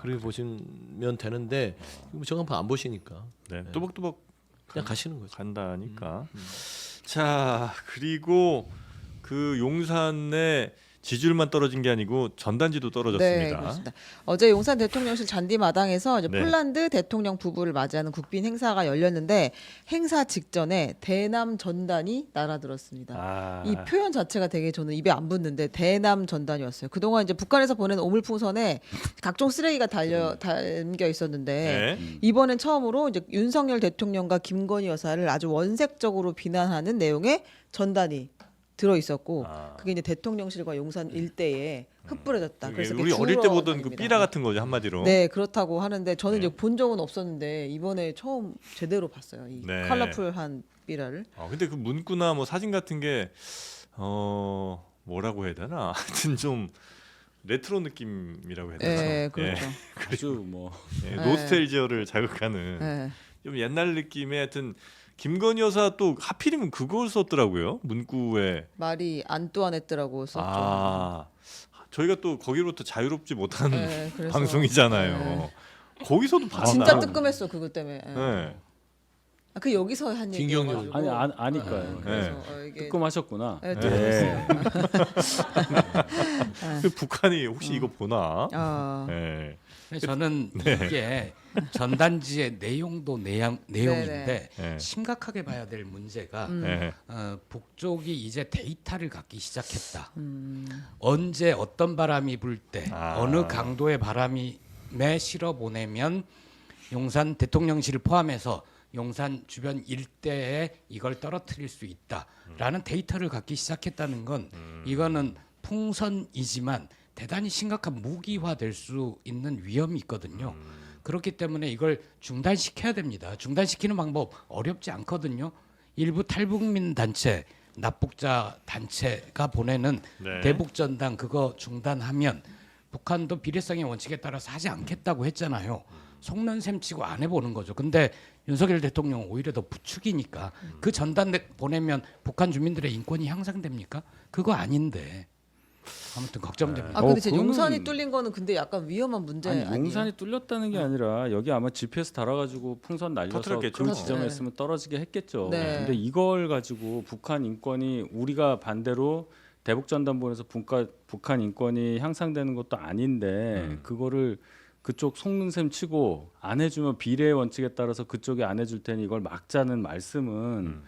그렇게 보시면 되는데 전광판 안 보시니까 네. 뚜벅뚜벅 그냥 가시는 거죠. 간다니까. 자, 그리고 그 용산에 지지율만 떨어진 게 아니고 전단지도 네, 떨어졌습니다. 그렇습니다. 어제 용산 대통령실 잔디마당에서 이제 네. 폴란드 대통령 부부를 맞이하는 국빈 행사가 열렸는데 행사 직전에 대남 전단이 날아들었습니다. 아, 이 표현 자체가 되게 저는 입에 안 붙는데 대남 전단이었어요. 그동안 이제 북한에서 보낸 오물풍선에 각종 쓰레기가 담겨 있었는데 네. 이번엔 처음으로 이제 윤석열 대통령과 김건희 여사를 아주 원색적으로 비난하는 내용의 전단이 들어 있었고 아. 그게 이제 대통령실과 용산 일대에 흩뿌려졌다. 그래서 우리 이렇게 어릴 때 주물러 보던 그 다닙니다. 삐라 같은 거죠 한마디로. 네, 그렇다고 하는데 저는 네. 이제 본 적은 없었는데 이번에 처음 제대로 봤어요. 이 네. 컬러풀한 삐라를. 근데 그 문구나 뭐 사진 같은 게 뭐라고 해야 되나? 하여튼 좀 레트로 느낌이라고 해야 되나? 네, 그렇죠. 아주 뭐 예, 네. 노스텔지어를 자극하는 네. 좀 옛날 느낌의 하여튼 김건희 여사 또 하필이면 그걸 썼더라고요 문구에. 말이 안뚜아냈더라고 썼죠. 저희가 또 거기로부터 자유롭지 못한 네, 그래서- 방송이잖아요. 네. 거기서도 봤나? 진짜 뜨끔했어 그것 때문에. 예. 네. 아, 그 여기서 한 김경률. 얘기여가지고. 아니까요. 그래서 이게 뜨끔하셨구나. 네, 네. 뜨끔했어요. 그 북한이 혹시 이거 보나? 아, 네. 저는 이게 전단지의 내용도 내용인데 네. 심각하게 봐야 될 문제가 네. 북쪽이 이제 데이터를 갖기 시작했다. 언제 어떤 바람이 불 때 아. 어느 강도의 바람이 실어 보내면 용산 대통령실을 포함해서 용산 주변 일대에 이걸 떨어뜨릴 수 있다라는 데이터를 갖기 시작했다는 건 이거는 풍선이지만 대단히 심각한 무기화될 수 있는 위험이 있거든요. 그렇기 때문에 이걸 중단시켜야 됩니다. 중단시키는 방법 어렵지 않거든요. 일부 탈북민 단체, 납북자 단체가 보내는 네. 대북전단 그거 중단하면 북한도 비례성의 원칙에 따라서 하지 않겠다고 했잖아요. 속는 셈 치고 안 해보는 거죠. 근데 윤석열 대통령은 오히려 더 부추기니까 그 전단 보내면 북한 주민들의 인권이 향상됩니까? 그거 아닌데 아무튼 걱정됩니다. 아 근데 제 그거는- 용산이 뚫린 거는 근데 약간 위험한 문제 아니 아니에요? 용산이 뚫렸다는 게 아니라 여기 아마 GPS 달아가지고 풍선 날려서 터뜨렸겠죠. 그 지점에 네. 있으면 떨어지게 했겠죠. 네. 근데 이걸 가지고 북한 인권이 우리가 반대로 대북 전단 보내서 북한 인권이 향상되는 것도 아닌데 그거를 그쪽 속는 셈 치고 안 해주면 비례 원칙에 따라서 그쪽이 안 해줄 테니 이걸 막자는 말씀은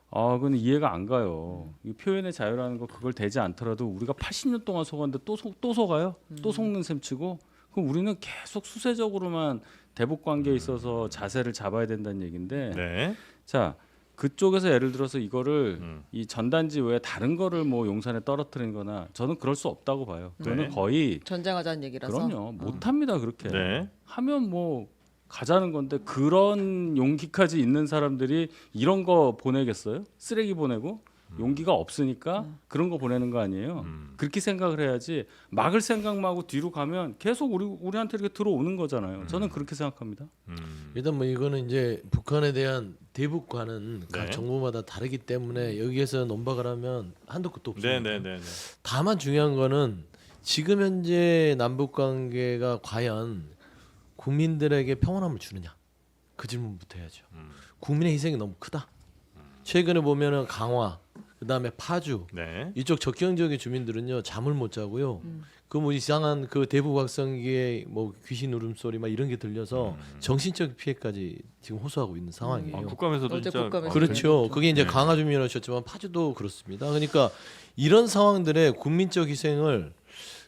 그건 이해가 안 가요. 이 표현의 자유라는 거 그걸 되지 않더라도 우리가 80년 동안 속았는데 또 속아요? 또 속는 셈 치고 그럼 우리는 계속 수세적으로만 대북 관계에 있어서 자세를 잡아야 된다는 얘기인데 네. 자 그쪽에서 예를 들어서 이거를 이 전단지 외에 다른 거를 뭐 용산에 떨어뜨린 거나 저는 그럴 수 없다고 봐요. 그거는 네. 거의 전쟁하자는 얘기라서. 그럼요. 못합니다 그렇게. 네. 하면 뭐 가자는 건데 그런 용기까지 있는 사람들이 이런 거 보내겠어요? 쓰레기 보내고 용기가 없으니까 그런 거 보내는 거 아니에요. 그렇게 생각을 해야지 막을 생각만 하고 뒤로 가면 계속 우리한테 이렇게 들어오는 거잖아요. 저는 그렇게 생각합니다. 일단 뭐 이거는 이제 북한에 대한 대북과는 각 네. 정부마다 다르기 때문에 여기에서 논박을 하면 한도 끝도 없습니다. 네네네. 다만 중요한 거는 지금 현재 남북 관계가 과연 국민들에게 평온함을 주느냐 그 질문부터 해야죠. 국민의 희생이 너무 크다. 최근에 보면은 강화, 그다음에 파주 네. 이쪽 적경 지역의 주민들은요 잠을 못 자고요. 그 뭐 이상한 그 대북 확성기의 뭐 귀신 울음소리 막 이런 게 들려서 정신적 피해까지 지금 호소하고 있는 상황이에요. 국감에서도 어제 진짜 국감에서 그렇죠. 그게 이제 네. 강화 주민이셨지만 파주도 그렇습니다. 그러니까 이런 상황들의 국민적 희생을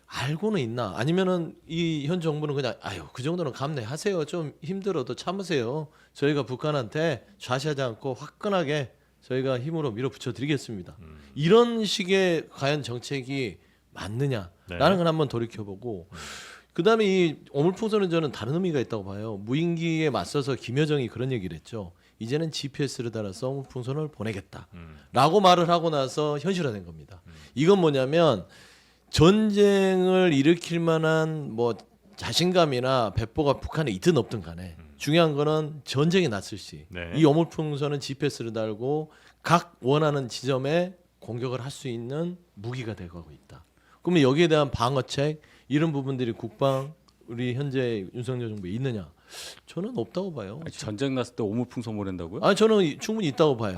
알고는 있나? 아니면은 이 현 정부는 그냥 아유 그 정도는 감내하세요. 좀 힘들어도 참으세요. 저희가 북한한테 좌시하지 않고 화끈하게 저희가 힘으로 밀어붙여 드리겠습니다. 이런 식의 과연 정책이 맞느냐라는 네. 걸 한번 돌이켜보고 그다음에 이 오물풍선은 저는 다른 의미가 있다고 봐요. 무인기에 맞서서 김여정이 그런 얘기를 했죠. 이제는 GPS를 달아서 오물풍선을 보내겠다라고 말을 하고 나서 현실화된 겁니다. 이건 뭐냐면 전쟁을 일으킬 만한 뭐 자신감이나 배포가 북한에 있든 없든 간에 중요한 거는 전쟁이 났을 시 네. 이 오물풍선은 GPS를 달고 각 원하는 지점에 공격을 할 수 있는 무기가 되고 있다. 그러면 여기에 대한 방어책 이런 부분들이 국방 우리 현재 윤석열 정부에 있느냐? 저는 없다고 봐요. 아니, 전쟁 났을 때 오물풍선 보낸다고요? 아니 저는 충분히 있다고 봐요.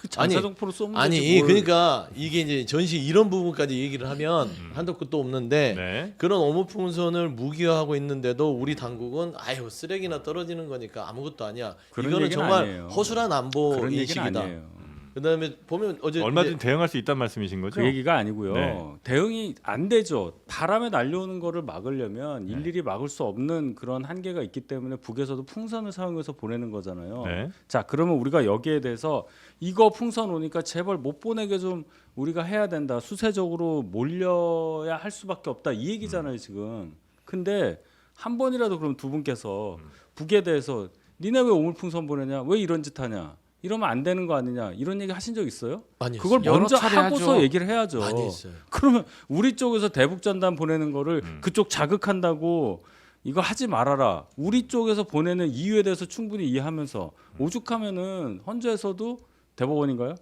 전사정포로 쏘면 아니 되지 뭘. 그러니까 이게 이제 전시 이런 부분까지 얘기를 하면 한도 끝도 없는데 네. 그런 오물풍선을 무기화하고 있는데도 우리 당국은 아유 쓰레기나 떨어지는 거니까 아무것도 아니야. 그런 이거는 얘기는 정말 아니에요. 허술한 안보 그런 얘기는 인식이다. 아니에요. 그다음에 보면 어제 얼마든지 이제 대응할 수 있다는 말씀이신 거죠? 그 얘기가 아니고요. 네. 대응이 안 되죠. 바람에 날려오는 거를 막으려면 일일이 막을 수 없는 그런 한계가 있기 때문에 북에서도 풍선을 사용해서 보내는 거잖아요. 네. 자, 그러면 우리가 여기에 대해서 이거 풍선 오니까 제발 못 보내게 좀 우리가 해야 된다. 수세적으로 몰려야 할 수밖에 없다. 이 얘기잖아요, 지금. 근데 한 번이라도 그럼 두 분께서 북에 대해서 니네 왜 오물풍선 보내냐? 왜 이런 짓 하냐? 이러면 안 되는 거 아니냐? 이런 얘기 하신 적 있어요? 많이 그걸 했어요. 여러 먼저 차례 하고서 하죠. 얘기를 해야죠. 많이 했어요. 그러면 우리 쪽에서 대북 전단 보내는 거를 그쪽 자극한다고 이거 하지 말아라. 우리 쪽에서 보내는 이유에 대해서 충분히 이해하면서 오죽하면은 헌재에서도 대법원인가요?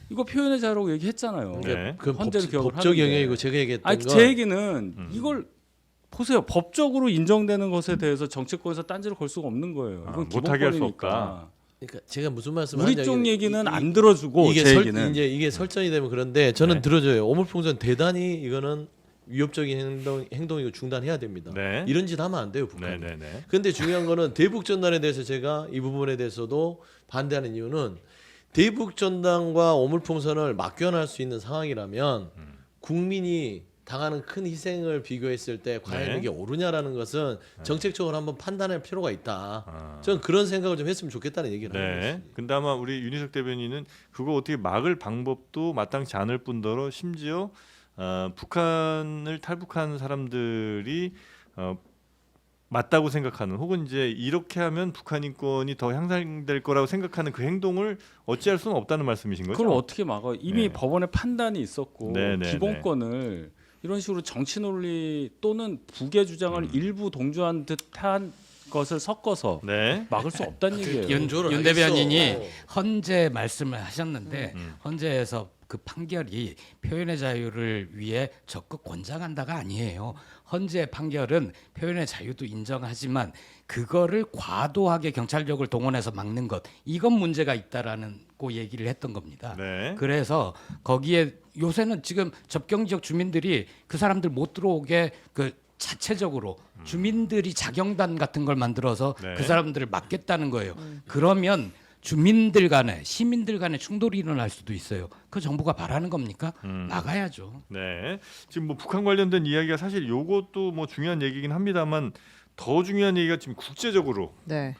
이거 표현의 자유라고 얘기했잖아요. 네. 그 헌재를 기억을 법적 하는데. 영역이고 제가 얘기했던 아니 건 제 얘기는 이걸 보세요. 법적으로 인정되는 것에 대해서 정치권에서 딴지를 걸 수가 없는 거예요. 이건 못하게 할수 기본권이니까. 없다. 그러니까 제가 무슨 우리 말씀을 쪽 얘기는 안 들어주고 이게 제 얘기는 이제 이게 설정이 되면 그런데 저는 네. 들어줘요. 오물풍선 대단히 이거는 위협적인 행동이고 중단해야 됩니다. 네. 이런 짓 하면 안 돼요, 북한. 네네네. 근데 중요한 거는 대북 전단에 대해서 제가 이 부분에 대해서도 반대하는 이유는 대북 전단과 오물풍선을 맡겨놔 수 있는 상황이라면 국민이 당하는 큰 희생을 비교했을 때 과연 네. 이게 옳으냐라는 것은 정책적으로 한번 판단할 필요가 있다. 아. 저는 그런 생각을 좀 했으면 좋겠다는 얘기를 하는 네. 것입니다. 근데 아마 우리 윤희석 대변인은 그거 어떻게 막을 방법도 마땅치 않을 뿐더러 심지어 북한을 탈북한 사람들이 맞다고 생각하는 혹은 이제 이렇게 하면 북한 인권이 더 향상될 거라고 생각하는 그 행동을 어찌할 수는 없다는 말씀이신 거죠? 그걸 어떻게 막아? 이미 네. 법원의 판단이 있었고 네, 네, 기본권을 이런 식으로 정치 논리 또는 북의 주장을 일부 동조한 듯한 것을 섞어서 네. 막을 수 없다는 얘기예요. 윤 대변인이 헌재 말씀을 하셨는데 헌재에서 그 판결이 표현의 자유를 위해 적극 권장한다가 아니에요. 헌재 판결은 표현의 자유도 인정하지만 그거를 과도하게 경찰력을 동원해서 막는 것 이건 문제가 있다라는 고 얘기를 했던 겁니다. 네. 그래서 거기에 요새는 지금 접경 지역 주민들이 그 사람들 못 들어오게 그 자체적으로 주민들이 자경단 같은 걸 만들어서 네. 그 사람들을 막겠다는 거예요. 그러면 주민들 간에 시민들 간에 충돌이 일어날 수도 있어요. 그 정부가 바라는 겁니까? 막아야죠. 네. 지금 뭐 북한 관련된 이야기가 사실 요것도 뭐 중요한 얘기긴 합니다만 더 중요한 얘기가 지금 국제적으로 네.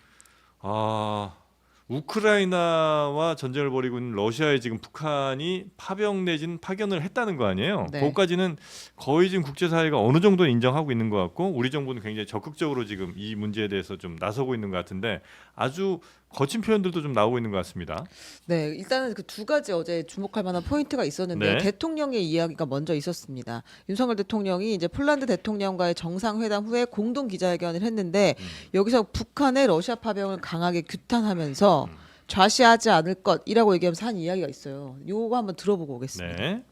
우크라이나와 전쟁을 벌이고 있는 러시아에 지금 북한이 파병 내지는 파견을 했다는 거 아니에요? 네. 그것까지는 거의 지금 국제사회가 어느 정도 인정하고 있는 것 같고 우리 정부는 굉장히 적극적으로 지금 이 문제에 대해서 좀 나서고 있는 것 같은데 아주 거친 표현들도 좀 나오고 있는 것 같습니다. 네, 일단은 그 두 가지 어제 주목할 만한 포인트가 있었는데 네. 대통령의 이야기가 먼저 있었습니다. 윤석열 대통령이 이제 폴란드 대통령과의 정상회담 후에 공동 기자회견을 했는데 여기서 북한의 러시아 파병을 강하게 규탄하면서 좌시하지 않을 것이라고 얘기하면서 한 이야기가 있어요. 요거 한번 들어보고 오겠습니다. 네.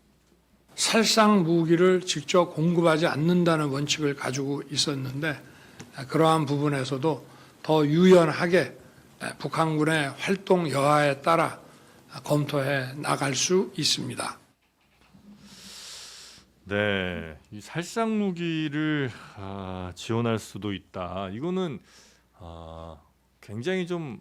살상 무기를 직접 공급하지 않는다는 원칙을 가지고 있었는데 그러한 부분에서도 더 유연하게 북한군의 활동 여하에 따라 검토해 나갈 수 있습니다. 네, 이 살상 무기를 지원할 수도 있다. 이거는 굉장히 좀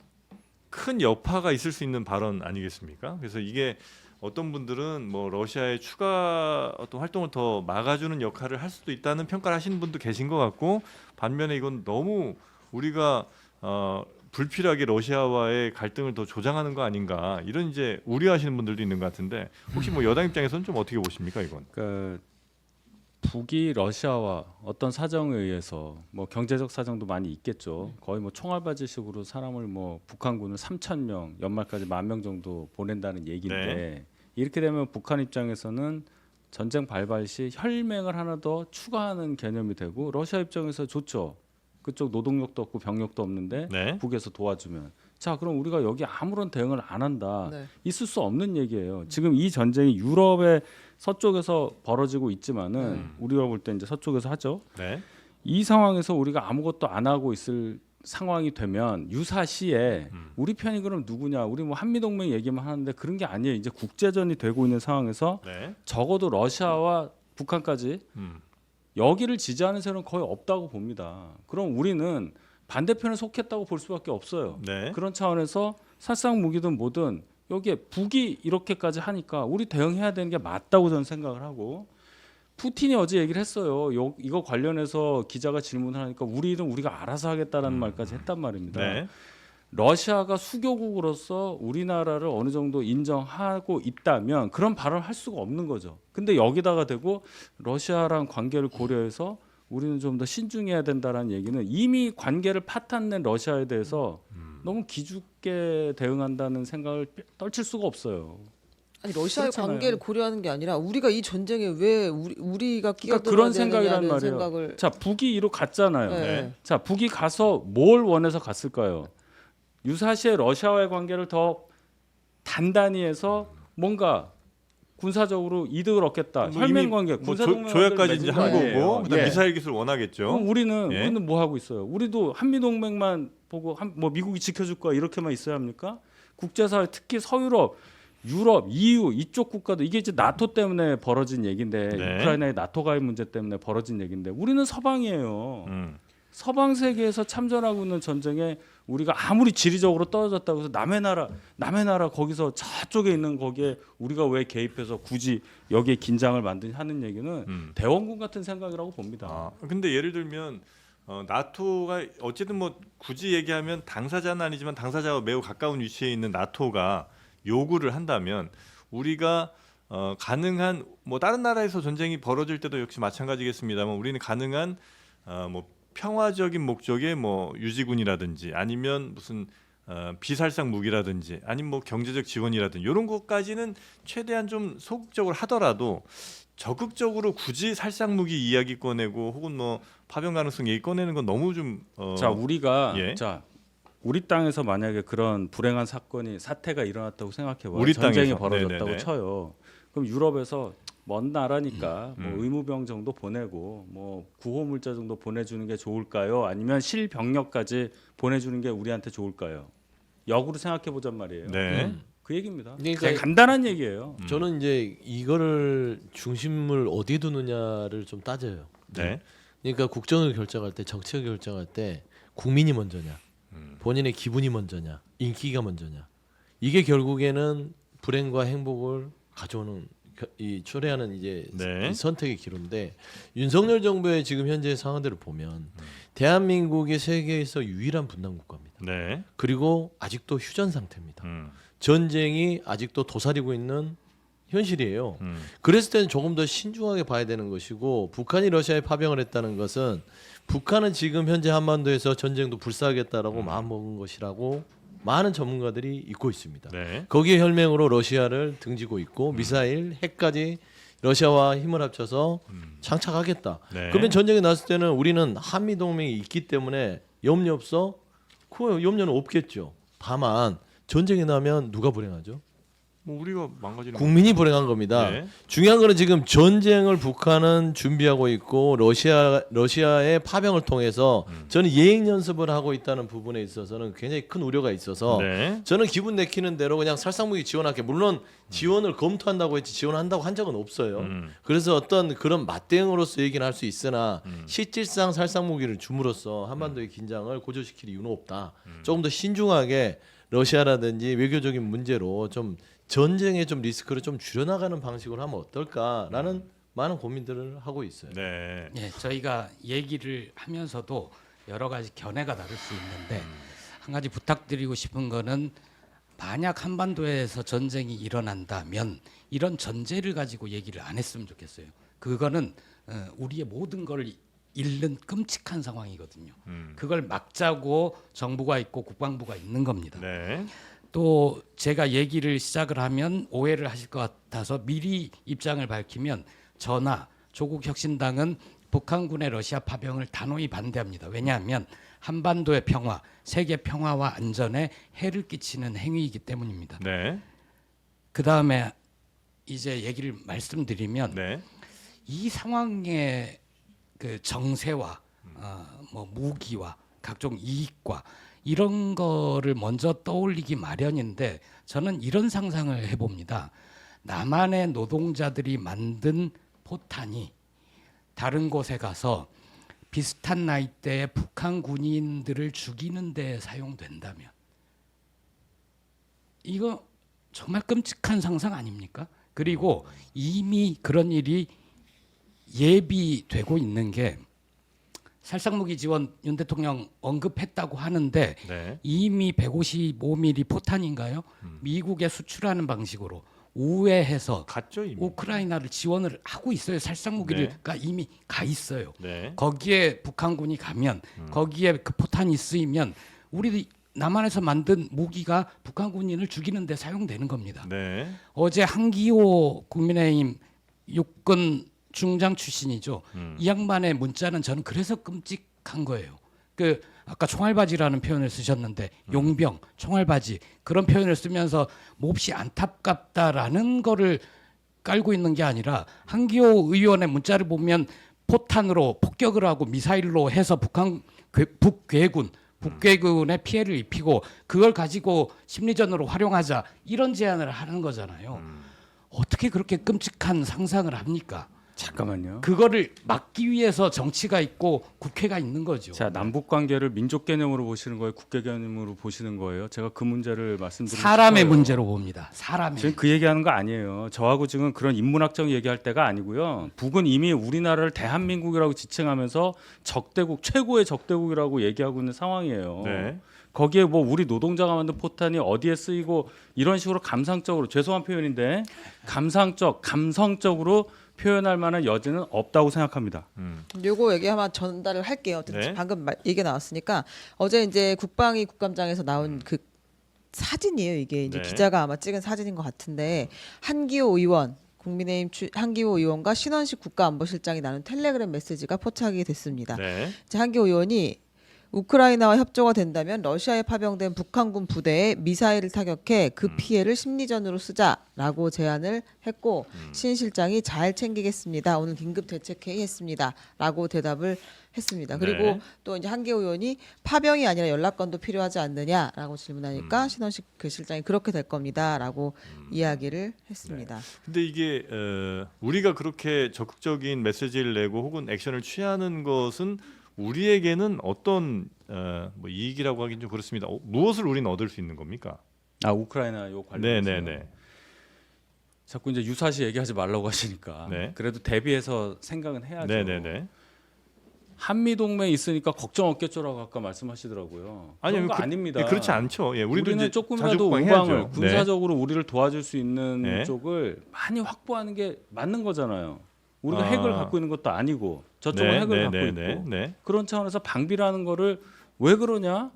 큰 여파가 있을 수 있는 발언 아니겠습니까? 그래서 이게 어떤 분들은 뭐 러시아의 추가 어떤 활동을 더 막아주는 역할을 할 수도 있다는 평가를 하시는 분도 계신 것 같고 반면에 이건 너무 우리가 불필요하게 러시아와의 갈등을 더 조장하는 거 아닌가 이런 이제 우려하시는 분들도 있는 것 같은데 혹시 뭐 여당 입장에서는 좀 어떻게 보십니까 이건? 그러니까 북이 러시아와 어떤 사정에 의해서 뭐 경제적 사정도 많이 있겠죠. 거의 뭐 총알바지식으로 사람을 뭐 북한군을 3,000명 연말까지 10,000명 정도 보낸다는 얘기인데 네. 이렇게 되면 북한 입장에서는 전쟁 발발 시 혈맹을 하나 더 추가하는 개념이 되고 러시아 입장에서 좋죠. 그쪽 노동력도 없고 병력도 없는데 네. 북에서 도와주면 자 그럼 우리가 여기 아무런 대응을 안 한다. 네. 있을 수 없는 얘기예요. 지금 이 전쟁이 유럽의 서쪽에서 벌어지고 있지만은 우리가 볼 때 이제 서쪽에서 하죠. 네. 이 상황에서 우리가 아무것도 안 하고 있을 상황이 되면 유사시에 우리 편이 그럼 누구냐? 우리 뭐 한미동맹 얘기만 하는데 그런 게 아니에요. 이제 국제전이 되고 있는 상황에서 네. 적어도 러시아와 북한까지 음. 여기를 지지하는 세력은 거의 없다고 봅니다. 그럼 우리는 반대편에 속했다고 볼 수밖에 없어요. 네. 그런 차원에서 살상 무기든 뭐든 여기에 북이 이렇게까지 하니까 우리 대응해야 되는 게 맞다고 저는 생각을 하고 푸틴이 어제 얘기를 했어요. 이거 관련해서 기자가 질문을 하니까 우리가 알아서 하겠다라는 말까지 했단 말입니다. 네. 러시아가 수교국으로서 우리나라를 어느 정도 인정하고 있다면 그런 발언을 할 수가 없는 거죠. 근데 여기다가 대고 러시아랑 관계를 고려해서 우리는 좀 더 신중해야 된다라는 얘기는 이미 관계를 파탄낸 러시아에 대해서 너무 기죽게 대응한다는 생각을 떨칠 수가 없어요. 아니 러시아의 그렇잖아요. 관계를 고려하는 게 아니라 우리가 이 전쟁에 왜 우리가 그러니까 끼어들어야 그런 생각이란 되느냐는 말이에요. 생각을 자, 북이 이로 갔잖아요. 네. 자, 북이 가서 뭘 원해서 갔을까요? 유사시에 러시아와의 관계를 더 단단히 해서 뭔가 군사적으로 이득을 얻겠다. 뭐 혈맹 이미 관계, 뭐 군사 조약까지 이제 한 거고 그다음 예. 미사일 기술 원하겠죠. 그럼 우리는 예. 뭐 하고 있어요? 우리도 한미 동맹만 보고 뭐 미국이 지켜줄 거야 이렇게만 있어야 합니까? 국제사회 특히 서유럽, 유럽, EU 이쪽 국가도 이게 이제 나토 때문에 벌어진 얘기인데 네. 우크라이나의 나토 가입 문제 때문에 벌어진 얘기인데 우리는 서방이에요. 음. 서방 세계에서 참전하고 있는 전쟁에 우리가 아무리 지리적으로 떨어졌다고 해서 남의 나라 거기서 저쪽에 있는 거기에 우리가 왜 개입해서 굳이 여기에 긴장을 만드냐 하는 얘기는 대원군 같은 생각이라고 봅니다. 아, 근데 예를 들면 나토가 어쨌든 뭐 굳이 얘기하면 당사자는 아니지만 당사자와 매우 가까운 위치에 있는 나토가 요구를 한다면 우리가 가능한 뭐 다른 나라에서 전쟁이 벌어질 때도 역시 마찬가지겠습니다만 우리는 가능한 뭐 평화적인 목적의 뭐 유지군이라든지 아니면 무슨 비살상 무기라든지 아니면 뭐 경제적 지원이라든지 이런 것까지는 최대한 좀 소극적으로 하더라도 적극적으로 굳이 살상 무기 이야기 꺼내고 혹은 뭐 파병 가능성 얘기 꺼내는 건 너무 좀 자, 우리가 예. 우리 땅에서 만약에 그런 불행한 사태가 일어났다고 생각해봐요. 우리 전쟁이 땅에서. 벌어졌다고 네네네. 쳐요. 그럼 유럽에서 먼 나라니까 뭐 의무병 정도 보내고 뭐 구호 물자 정도 보내주는 게 좋을까요? 아니면 실병력까지 보내주는 게 우리한테 좋을까요? 역으로 생각해 보잔 말이에요. 네. 그 얘기입니다. 그러니까 그냥 간단한 얘기예요. 저는 이제 이거를 중심을 어디에 두느냐를 좀 따져요. 네. 그러니까 국정을 결정할 때 정책을 결정할 때 국민이 먼저냐 본인의 기분이 먼저냐 인기가 먼저냐 이게 결국에는 불행과 행복을 가져오는 이 초래하는 이제 네. 이 선택의 기로인데 윤석열 정부의 지금 현재 상황들을 보면 대한민국이 세계에서 유일한 분단 국가입니다. 네. 그리고 아직도 휴전 상태입니다. 음. 전쟁이 아직도 도사리고 있는 현실이에요. 그랬을 때는 조금 더 신중하게 봐야 되는 것이고 북한이 러시아에 파병을 했다는 것은 북한은 지금 현재 한반도에서 전쟁도 불사하겠다라고 마음먹은 것이라고 많은 전문가들이 읽고 있습니다. 네. 거기에 혈맹으로 러시아를 등지고 있고 미사일, 핵까지 러시아와 힘을 합쳐서 장착하겠다. 네. 그러면 전쟁이 났을 때는 우리는 한미 동맹이 있기 때문에 염려 없어? 그 염려는 없겠죠. 다만 전쟁이 나면 누가 불행하죠? 뭐 우리가 망가지는 국민이 불행한 겁니다. 네. 중요한 거는 지금 전쟁을 북한은 준비하고 있고 러시아의 파병을 통해서 저는 예행 연습을 하고 있다는 부분에 있어서는 굉장히 큰 우려가 있어서 네. 저는 기분 내키는 대로 그냥 살상무기 지원할게. 물론 지원을 검토한다고 했지 지원한다고 한 적은 없어요. 그래서 어떤 그런 맞대응으로서 얘기는 할 수 있으나 실질상 살상무기를 줌으로써 한반도의 긴장을 고조시킬 이유는 없다. 조금 더 신중하게 러시아라든지 외교적인 문제로 좀 전쟁의 좀 리스크를 좀 줄여나가는 방식으로 하면 어떨까라는 많은 고민들을 하고 있어요. 네. 예, 저희가 얘기를 하면서도 여러 가지 견해가 다를 수 있는데 한 가지 부탁드리고 싶은 거는 만약 한반도에서 전쟁이 일어난다면 이런 전제를 가지고 얘기를 안 했으면 좋겠어요. 그거는 우리의 모든 걸 잃는 끔찍한 상황이거든요. 그걸 막자고 정부가 있고 국방부가 있는 겁니다. 네. 또 제가 얘기를 시작을 하면 오해를 하실 것 같아서 미리 입장을 밝히면 저나 조국혁신당은 북한군의 러시아 파병을 단호히 반대합니다. 왜냐하면 한반도의 평화, 세계 평화와 안전에 해를 끼치는 행위이기 때문입니다. 네. 그 다음에 이제 얘기를 말씀드리면 네. 이 상황의 그 정세와 뭐 무기와 각종 이익과 이런 거를 먼저 떠올리기 마련인데 저는 이런 상상을 해봅니다. 남한의 노동자들이 만든 포탄이 다른 곳에 가서 비슷한 나이대의 북한 군인들을 죽이는 데 사용된다면 이거 정말 끔찍한 상상 아닙니까? 그리고 이미 그런 일이 예비되고 있는 게 살상무기 지원 윤 대통령 언급했다고 하는데 네. 이미 155mm 포탄인가요? 미국에 수출하는 방식으로 우회해서 갔죠 이미. 우크라이나를 지원을 하고 있어요. 살상무기가 이미 가 있어요. 네. 거기에 북한군이 가면 거기에 그 포탄이 쓰이면 우리 남한에서 만든 무기가 북한 군인을 죽이는 데 사용되는 겁니다. 네. 어제 한기호 국민의힘 육군 중장 출신이죠. 이 양반의 문자는 저는 그래서 끔찍한 거예요. 그 아까 총알바지라는 표현을 쓰셨는데 용병, 총알바지 그런 표현을 쓰면서 몹시 안타깝다라는 거를 깔고 있는 게 아니라 한기호 의원의 문자를 보면 포탄으로 폭격을 하고 미사일로 해서 북괴군의 피해를 입히고 그걸 가지고 심리전으로 활용하자 이런 제안을 하는 거잖아요. 어떻게 그렇게 끔찍한 상상을 합니까? 잠깐만요. 그거를 막기 위해서 정치가 있고 국회가 있는 거죠. 자, 남북 관계를 민족 개념으로 보시는 거예요, 국계 개념으로 보시는 거예요? 제가 그 문제를 말씀드리고 사람의 싶어요. 문제로 봅니다. 사람의. 지금 그 얘기하는 거 아니에요. 저하고 지금 그런 인문학적 얘기할 때가 아니고요. 북은 이미 우리나라를 대한민국이라고 지칭하면서 적대국 최고의 적대국이라고 얘기하고 있는 상황이에요. 네. 거기에 뭐 우리 노동자가 만든 포탄이 어디에 쓰이고 이런 식으로 감상적으로 죄송한 표현인데 감성적으로 표현할 만한 여지는 없다고 생각합니다. 요거 얘기 한번 전달을 할게요. 네. 방금 얘기 나왔으니까 어제 이제 국방위 국감장에서 나온 그 사진이에요. 이게 이제 네. 기자가 아마 찍은 사진인 것 같은데 한기호 의원 국민의힘 한기호 의원과 신원식 국가안보실장이 나눈 텔레그램 메시지가 포착이 됐습니다. 네. 이제 한기호 의원이 우크라이나와 협조가 된다면 러시아에 파병된 북한군 부대에 미사일을 타격해 그 피해를 심리전으로 쓰자라고 제안을 했고 신 실장이 잘 챙기겠습니다. 오늘 긴급 대책회의 했습니다라고 대답을 했습니다. 그리고 네. 또 이제 한기호 의원이 파병이 아니라 연락건도 필요하지 않느냐라고 질문하니까 신원식 그 실장이 그렇게 될 겁니다라고 이야기를 했습니다. 근데 이게 우리가 그렇게 적극적인 메시지를 내고 혹은 액션을 취하는 것은 우리에게는 어떤 뭐 이익이라고 하긴 좀 그렇습니다. 무엇을 우리는 얻을 수 있는 겁니까? 아, 우크라이나 요 관련해서. 네네네. 자꾸 이제 유사시 얘기하지 말라고 하시니까 네. 그래도 대비해서 생각은 해야죠. 네네네. 한미 동맹 있으니까 걱정 없겠죠라고 아까 말씀하시더라고요. 그런 거 아닙니다. 그렇지 않죠. 예, 우리도 우리는 이제 조금이라도 자주국방 우방을 해야죠. 군사적으로 우리를 도와줄 수 있는 네. 쪽을 많이 확보하는 게 맞는 거잖아요. 우리가 아. 핵을 갖고 있는 것도 아니고 저쪽은 네, 핵을 네, 갖고 네, 있고 네. 그런 차원에서 방비라는 거를 왜 그러냐?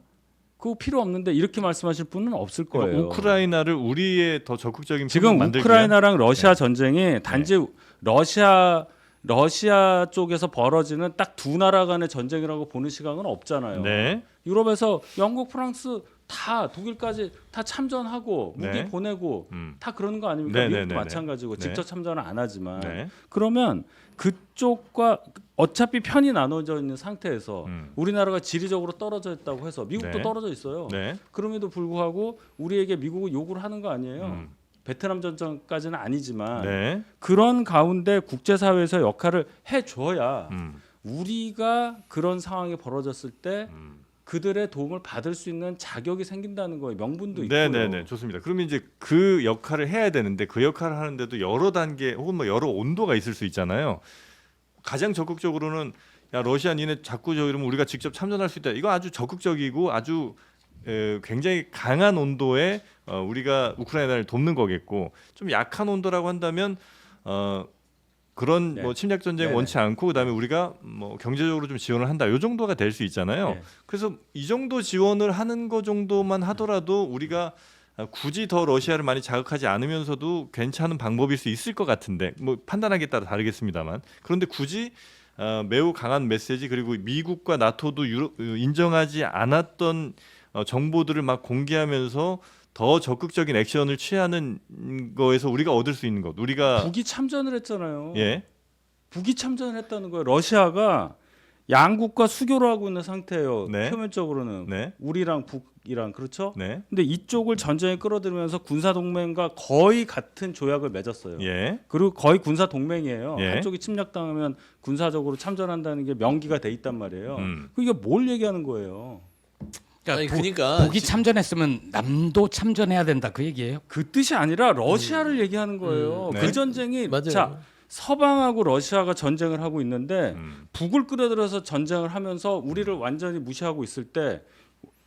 그거 필요 없는데 이렇게 말씀하실 분은 없을 거예요. 그러니까 우크라이나를 우리의 더 적극적인 지금 편으로 만들기 우크라이나랑 러시아 네. 전쟁이 단지 러시아 쪽에서 벌어지는 딱 두 나라 간의 전쟁이라고 보는 시각은 없잖아요. 네. 유럽에서 영국, 프랑스 다 독일까지 다 참전하고 무기 네. 보내고 음. 다 그러는 거 아닙니까? 네, 미국도 네, 네, 마찬가지고 네. 직접 참전은 안 하지만 네. 그러면 그쪽과 어차피 편이 나눠져 있는 상태에서 우리나라가 지리적으로 떨어져 있다고 해서 미국도 네. 떨어져 있어요. 네. 그럼에도 불구하고 우리에게 미국은 요구를 하는 거 아니에요. 베트남 전쟁까지는 아니지만 네. 그런 가운데 국제사회에서 역할을 해줘야 음. 우리가 그런 상황이 벌어졌을 때 그들의 도움을 받을 수 있는 자격이 생긴다는 거예요. 명분도 있고요. 네네네 좋습니다. 그러면 이제 그 역할을 해야 되는데 그 역할을 하는데도 여러 단계 혹은 뭐 여러 온도가 있을 수 있잖아요. 가장 적극적으로는 야 러시아 니네 자꾸 저 이러면 우리가 직접 참전할 수 있다. 이거 아주 적극적이고 아주 굉장히 강한 온도에 우리가 우크라이나를 돕는 거겠고 좀 약한 온도라고 한다면 그런 네. 뭐 침략 전쟁 네네. 원치 않고 그다음에 우리가 뭐 경제적으로 좀 지원을 한다. 요 정도가 될 수 있잖아요. 네. 그래서 이 정도 지원을 하는 거 정도만 하더라도 우리가 굳이 더 러시아를 많이 자극하지 않으면서도 괜찮은 방법일 수 있을 것 같은데 뭐 판단하기에 따라 다르겠습니다만 그런데 굳이 매우 강한 메시지 그리고 미국과 나토도 인정하지 않았던 정보들을 막 공개하면서 더 적극적인 액션을 취하는 거에서 우리가 얻을 수 있는 것 우리가 북이 참전을 했잖아요. 예 북이 참전을 했다는 거예요. 러시아가 양국과 수교를 하고 있는 상태예요. 네. 표면적으로는 네. 우리랑 북이랑 그렇죠. 네. 근데 이쪽을 전쟁에 끌어들이면서 군사 동맹과 거의 같은 조약을 맺었어요. 예. 그리고 거의 군사 동맹이에요. 예. 한쪽이 침략당하면 군사적으로 참전한다는 게 명기가 돼 있단 말이에요. 음. 이게 뭘 얘기하는 거예요? 아니, 그러니까 그러니까 북이 참전했으면 남도 참전해야 된다 그 얘기예요. 그 뜻이 아니라 러시아를 얘기하는 거예요. 네. 그 전쟁이 맞아요. 자 서방하고 러시아가 전쟁을 하고 있는데 음. 북을 끌어들여서 전쟁을 하면서 우리를 완전히 무시하고 있을 때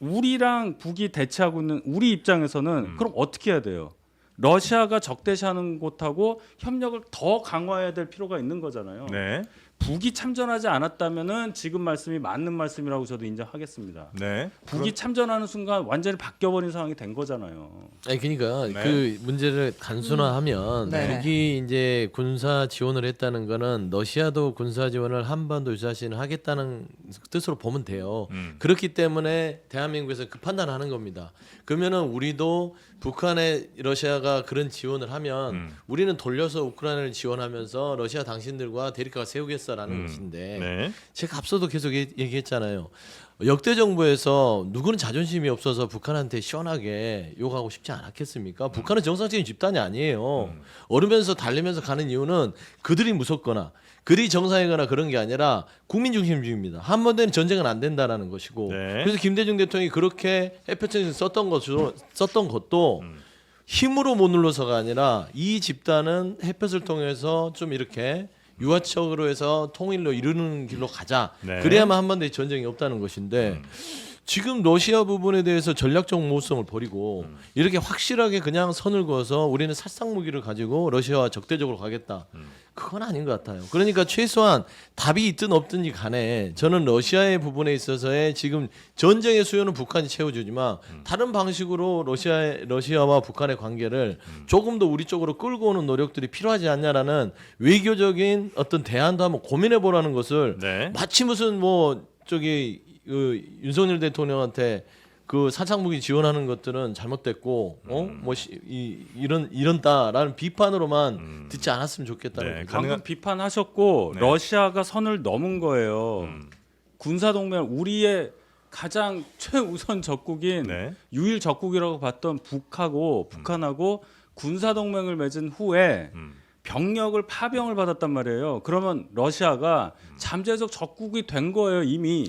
우리랑 북이 대치하고 있는 우리 입장에서는 그럼 어떻게 해야 돼요? 러시아가 적대시하는 곳하고 협력을 더 강화해야 될 필요가 있는 거잖아요. 네. 북이 참전하지 않았다면은 지금 말씀이 맞는 말씀이라고 저도 인정하겠습니다. 네. 북이 참전하는 순간 완전히 바뀌어버린 상황이 된 거잖아요. 아니 그러니까 네. 그 문제를 단순화하면 네. 북이 이제 군사 지원을 했다는 거는 러시아도 군사 지원을 한반도 유사시는 하겠다는 뜻으로 보면 돼요. 그렇기 때문에 대한민국에서 그 판단하는 겁니다. 그러면은 우리도 북한에 러시아가 그런 지원을 하면 우리는 돌려서 우크라이나를 지원하면서 러시아 당신들과 대립각을 세우겠어라는 것인데 네. 제가 앞서도 계속 얘기했잖아요. 역대 정부에서 누구는 자존심이 없어서 북한한테 시원하게 욕하고 싶지 않았겠습니까? 북한은 정상적인 집단이 아니에요. 오르면서 달리면서 가는 이유는 그들이 무섭거나 그들이 정상이거나 그런 게 아니라 국민 중심주의입니다. 한 번에는 전쟁은 안 된다라는 것이고 네. 그래서 김대중 대통령이 그렇게 해표청에서 썼던 것도 힘으로 못 눌러서가 아니라 이 집단은 햇볕을 통해서 좀 이렇게 유화적으로 해서 통일로 이루는 길로 가자. 네. 그래야만 한반도에 전쟁이 없다는 것인데 지금 러시아 부분에 대해서 전략적 모호성을 버리고 이렇게 확실하게 그냥 선을 그어서 우리는 살상 무기를 가지고 러시아와 적대적으로 가겠다. 그건 아닌 것 같아요. 그러니까 최소한 답이 있든 없든지 간에 저는 러시아의 부분에 있어서의 지금 전쟁의 수요는 북한이 채워주지만 다른 방식으로 러시아와 북한의 관계를 조금 더 우리 쪽으로 끌고 오는 노력들이 필요하지 않냐라는 외교적인 어떤 대안도 한번 고민해 보라는 것을 네. 마치 무슨 뭐 저기 그 윤석열 대통령한테 그 사창무기 지원하는 것들은 잘못됐고 이런다라는 비판으로만 듣지 않았으면 좋겠다는 네, 거죠. 방금 비판하셨고 네. 러시아가 선을 넘은 거예요. 군사 동맹 우리의 가장 최우선 적국인 네. 유일 적국이라고 봤던 북한하고 군사 동맹을 맺은 후에 병력을 파병을 받았단 말이에요. 그러면 러시아가 잠재적 적국이 된 거예요 이미.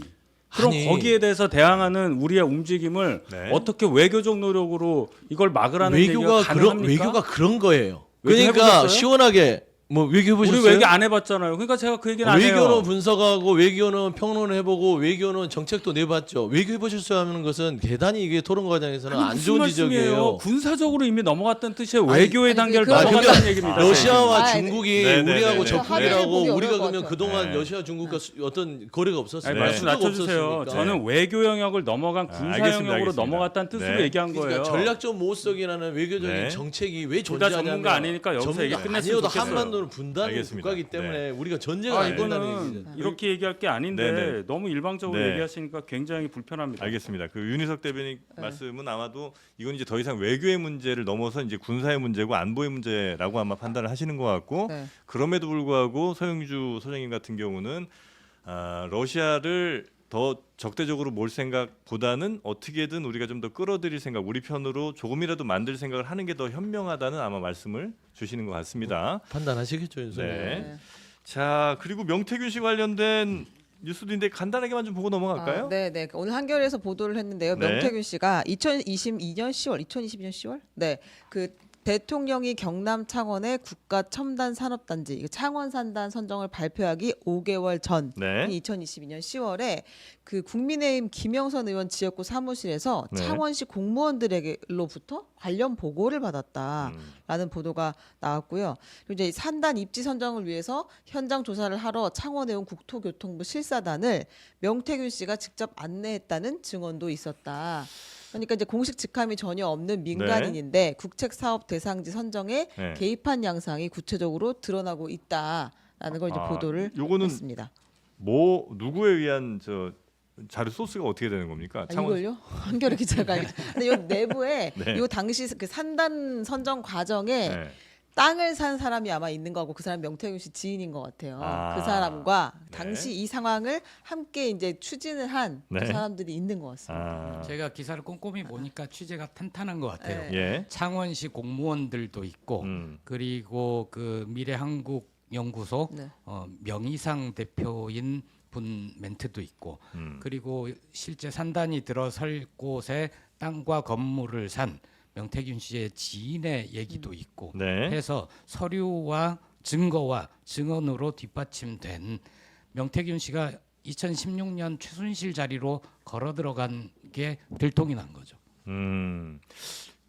그럼 아니. 거기에 대해서 대항하는 우리의 움직임을 네. 어떻게 외교적 노력으로 이걸 막으라는 얘기가 외교가 가능합니까? 외교가 그런 거예요. 외교 그러니까 해보셨어요? 시원하게 뭐 외교 해보셨어요? 우리 외교 안 해봤잖아요. 그러니까 제가 그 얘기는 안 해요. 외교는 분석하고 외교는 평론을 해보고 외교는 정책도 내봤죠. 외교 해보셨어야 하는 것은 대단히 이게 토론 과정에서는 아니, 안 무슨 좋은 말씀이에요? 지적이에요. 군사적으로 이미 넘어갔다는 뜻이에요. 아니, 외교의 아니, 단계를 그게 넘어갔다는 그러니까 얘기입니다. 러시아와 아, 중국이 네, 네, 우리하고 네, 네. 적국이라고 합의해보기 우리가 어려울 것 그러면 같아요. 그동안 네. 러시아 중국과 어떤 거래가 없었어요. 아니, 네. 말씀 수교가 낮춰주세요. 없었으니까. 저는 외교 영역을 넘어간 군사 알겠습니다, 영역으로 알겠습니다. 넘어갔다는 뜻으로 네. 얘기한 그러니까 거예요. 전략적 모호성이라는 외교적인 네. 정책이 왜 둘다 존재하냐면 전문가 아니니까 여기서 얘기 끝냈으면 아니어도 좋겠어요. 한반도는 분단 알겠습니다. 국가이기 때문에 우리가 전쟁을 아, 안 된다는 이거는 얘기죠. 이렇게 얘기할 게 아닌데 네, 네. 너무 일방적으로 네. 얘기하시니까 굉장히 불편합니다. 알겠습니다. 그 윤희석 대변인 말씀은 아마도 이건 이제 더 이상 외교의 문제를 넘어서 이제 군사의 문제고 안보의 문제라고 아마 판단을 하시는 것 같고 네. 그럼에도 불구하고 서영주 소장님 같은 경우는 러시아를 더 적대적으로 몰 생각보다는 어떻게든 우리가 좀 더 끌어들일 생각, 우리 편으로 조금이라도 만들 생각을 하는 게 더 현명하다는 아마 말씀을 주시는 것 같습니다. 판단하시겠죠, 윤석열. 네. 자 그리고 명태균 씨 관련된 뉴스도 있는데 간단하게만 좀 보고 넘어갈까요? 네. 오늘 한겨레에서 보도를 했는데요. 네. 명태균 씨가 2022년 10월, 네, 그 대통령이 경남 창원의 국가 첨단 산업단지 창원 산단 선정을 발표하기 5개월 전, 네. 2022년 10월에 그 국민의힘 김영선 의원 지역구 사무실에서 네. 창원시 공무원들에게로부터 관련 보고를 받았다라는 보도가 나왔고요. 그리고 이제 산단 입지 선정을 위해서 현장 조사를 하러 창원에 온 국토교통부 실사단을 명태균 씨가 직접 안내했다는 증언도 있었다. 그러니까 이제 공식 직함이 전혀 없는 민간인인데 국책 사업 대상지 선정에 네. 개입한 양상이 구체적으로 드러나고 있다라는 걸 이제 보도를 요거는 했습니다. 뭐 누구에 의한 저 자료 소스가 어떻게 되는 겁니까? 아, 이걸요? 한겨레 기자가 근데 요 내부에 네. 요 당시 그 산단 선정 과정에 네. 땅을 산 사람이 아마 있는 거고 그 사람 명태균 씨 지인인 것 같아요. 아, 그 사람과 네. 당시 이 상황을 함께 이제 추진을 한 그 네. 사람들이 있는 것 같습니다. 아, 제가 기사를 꼼꼼히 보니까 취재가 탄탄한 것 같아요. 네. 예. 창원시 공무원들도 있고 그리고 그 미래한국연구소 네. 명의상 대표인 분 멘트도 있고 그리고 실제 산단이 들어설 곳에 땅과 건물을 산 명태균 씨의 지인의 얘기도 있고 네. 해서 서류와 증거와 증언으로 뒷받침된 명태균 씨가 2016년 최순실 자리로 걸어 들어간 게 들통이 난 거죠.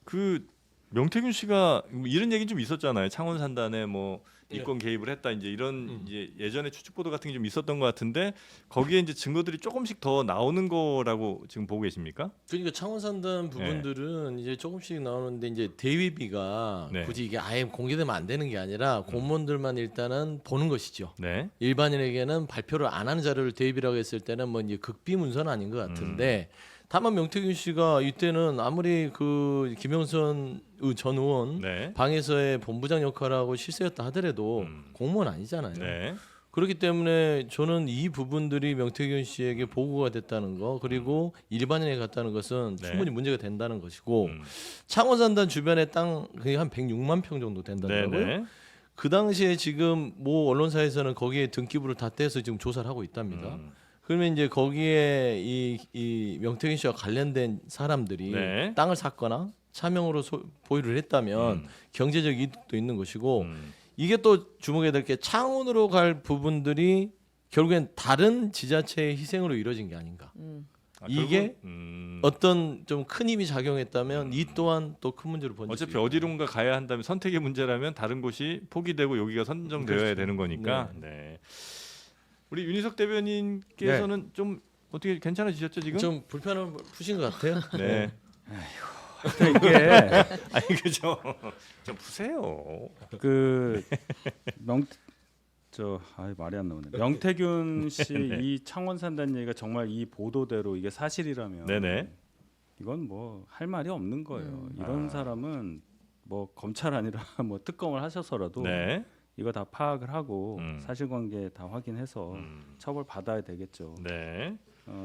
그 명태균 씨가 뭐 이런 얘기 좀 있었잖아요. 창원 산단에 뭐 이권 개입을 했다 이제 이런 이제 예전에 추측 보도 같은 게 좀 있었던 것 같은데 거기에 이제 증거들이 조금씩 더 나오는 거라고 지금 보고 계십니까? 그러니까 창원산단 부분들은 이제 조금씩 나오는데 이제 대위비가 네. 굳이 이게 아예 공개되면 안 되는 게 아니라 공무원들만 일단은 보는 것이죠. 네. 일반인에게는 발표를 안 하는 자료를 대입이라고 했을 때는 뭐 이제 극비문서는 아닌 것 같은데 다만 명태균 씨가 이때는 아무리 그 김영선 전 의원 네. 방에서의 본부장 역할하고 실세였다 하더라도 공무원 아니잖아요. 네. 그렇기 때문에 저는 이 부분들이 명태균 씨에게 보고가 됐다는 거 그리고 일반인에게 갔다는 것은 네. 충분히 문제가 된다는 것이고 창원산단 주변에 땅 거의 한 106만 평 정도 된다고요. 네. 그 당시에 지금 모 언론사에서는 거기에 등기부를 다 떼서 지금 조사를 하고 있답니다. 그러면 이제 거기에 이 명태균 씨와 관련된 사람들이 네. 땅을 샀거나 차명으로 보유를 했다면 경제적 이득도 있는 것이고 이게 또 주목해야 될 게 창원으로 갈 부분들이 결국엔 다른 지자체의 희생으로 이루어진 게 아닌가. 아, 이게 결국, 어떤 좀 큰 힘이 작용했다면 이 또한 또 큰 문제로 번질 수 어차피 있다. 어디론가 가야 한다면 선택의 문제라면 다른 곳이 포기되고 여기가 선정되어야 그렇죠. 되는 거니까. 네. 우리 윤희석 대변인께서는 좀 어떻게 괜찮아지셨죠 지금? 좀 불편함 푸신 것 같아요. 네. 이게 아니 그죠. 좀 푸세요. 말이 안 나오네. 명태균 씨 이 창원 산다는 얘기가 정말 이 보도대로 이게 사실이라면 네네. 이건 뭐 할 말이 없는 거예요. 이런 사람은 뭐 검찰 아니라 뭐 특검을 하셔서라도 네. 이거 다 파악을 하고 음. 사실관계 다 확인해서 처벌 받아야 되겠죠. 네.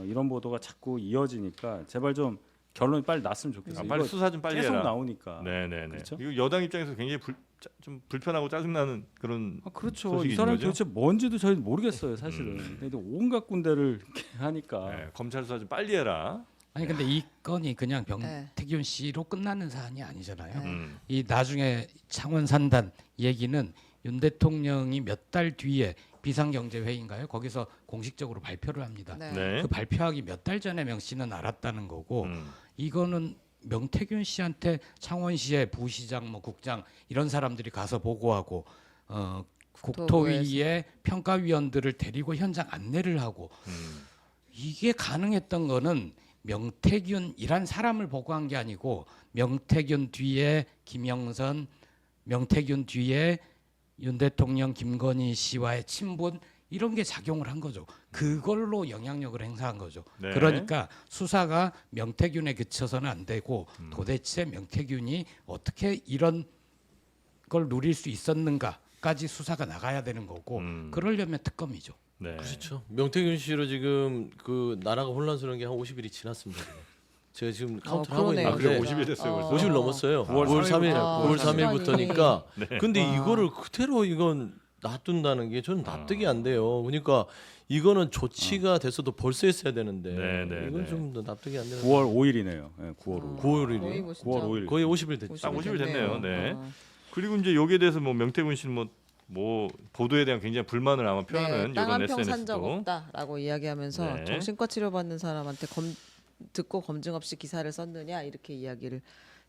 이런 보도가 자꾸 이어지니까 제발 좀 결론이 빨리 났으면 좋겠어요. 빨리 이거 수사 좀 빨리 계속 해라. 나오니까. 네네네. 그렇죠? 이거 여당 입장에서 굉장히 좀 불편하고 짜증나는 그런. 그렇죠. 소식이 이 사람 있는 거죠? 도대체 뭔지도 저희도 모르겠어요, 사실은. 근데 온갖 군데를 이렇게 하니까. 네, 검찰 수사 좀 빨리 해라. 아니 근데 이 건이 그냥 네. 명태균 씨로 끝나는 사안이 아니잖아요. 네. 이 나중에 창원 산단 얘기는 윤 대통령이 몇 달 뒤에 비상경제회의인가요? 거기서 공식적으로 발표를 합니다. 네. 네. 그 발표하기 몇 달 전에 명 씨는 알았다는 거고 이거는 명태균 씨한테 창원시의 부시장, 뭐 국장 이런 사람들이 가서 보고하고 국토위의 평가위원들을 데리고 현장 안내를 하고 이게 가능했던 거는 명태균이란 사람을 보고한 게 아니고 명태균 뒤에 김영선, 명태균 뒤에 윤 대통령 김건희 씨와의 친분 이런 게 작용을 한 거죠. 그걸로 영향력을 행사한 거죠. 네. 그러니까 수사가 명태균에 그쳐서는 안 되고 도대체 명태균이 어떻게 이런 걸 누릴 수 있었는가까지 수사가 나가야 되는 거고 그러려면 특검이죠. 네. 그렇죠. 명태균 씨로 지금 그 나라가 혼란스러운 게 한 50일이 지났습니다. 제가 지금 카운트를 하고 그러네요. 있는데 50일 됐어요, 벌써. 50일 넘었어요. 9월 9월 3일, 아, 9월 시간이. 3일부터니까. 네. 근데 이거를 그대로 이건 놔둔다는 게 저는 납득이 안 돼요. 그러니까 이거는 조치가 됐어도 벌써 했어야 되는데 네, 네, 이건 네. 좀 더 납득이 안 되는. 9월 5일이네요. 네, 9월 5일. 9월 1일. 거의 뭐 진짜 9월 5일. 거의 50일 됐죠. 딱 50일 됐네요. 네. 어. 그리고 이제 여기에 대해서 뭐 명태균 씨는 뭐 보도에 대한 굉장히 불만을 아마 표하는 땅 이런 한 평 산 적 SNS도. 없다라고 이야기하면서 네. 정신과 치료받는 사람한테 듣고 검증 없이 기사를 썼느냐 이렇게 이야기를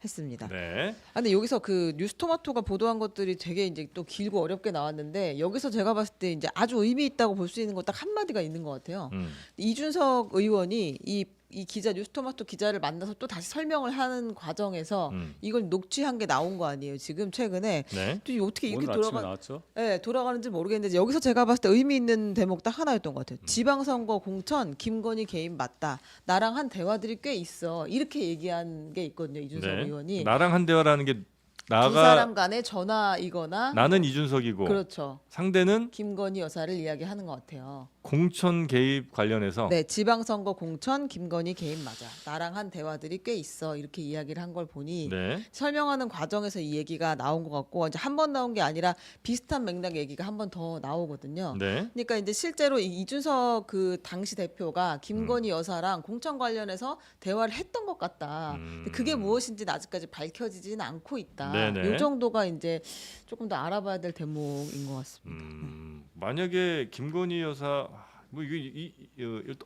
했습니다. 네. 아, 근데 여기서 그 뉴스토마토가 보도한 것들이 되게 이제 또 길고 어렵게 나왔는데 여기서 제가 봤을 때 이제 아주 의미 있다고 볼 수 있는 거 딱 한마디가 있는 것 같아요. 이준석 의원이 이 기자 뉴스토마토 기자를 만나서 또 다시 설명을 하는 과정에서 이걸 녹취한 게 나온 거 아니에요. 지금 최근에 네. 또 어떻게 이렇게 오늘 아침에 나왔죠? 돌아가는지 모르겠는데 여기서 제가 봤을 때 의미 있는 대목 딱 하나였던 것 같아요. 지방선거 공천 김건희 개입 맞다. 나랑 한 대화들이 꽤 있어. 이렇게 얘기한 게 있거든요. 이준석 네. 의원이. 나랑 한 대화라는 게 두 사람 간의 전화이거나 나는 이준석이고 그렇죠. 상대는 김건희 여사를 이야기하는 것 같아요. 공천 개입 관련해서 네, 지방선거 공천 김건희 개입 맞아. 나랑 한 대화들이 꽤 있어. 이렇게 이야기를 한 걸 보니 네. 설명하는 과정에서 이 얘기가 나온 것 같고 이제 한 번 나온 게 아니라 비슷한 맥락 얘기가 한 번 더 나오거든요. 네. 그러니까 이제 실제로 이준석 그 당시 대표가 김건희 음. 여사랑 공천 관련해서 대화를 했던 것 같다. 근데 그게 무엇인지는 아직까지 밝혀지지는 않고 있다. 네네. 이 정도가 이제 조금 더 알아봐야 될 대목인 것 같습니다. 만약에 김건희 여사 뭐 이게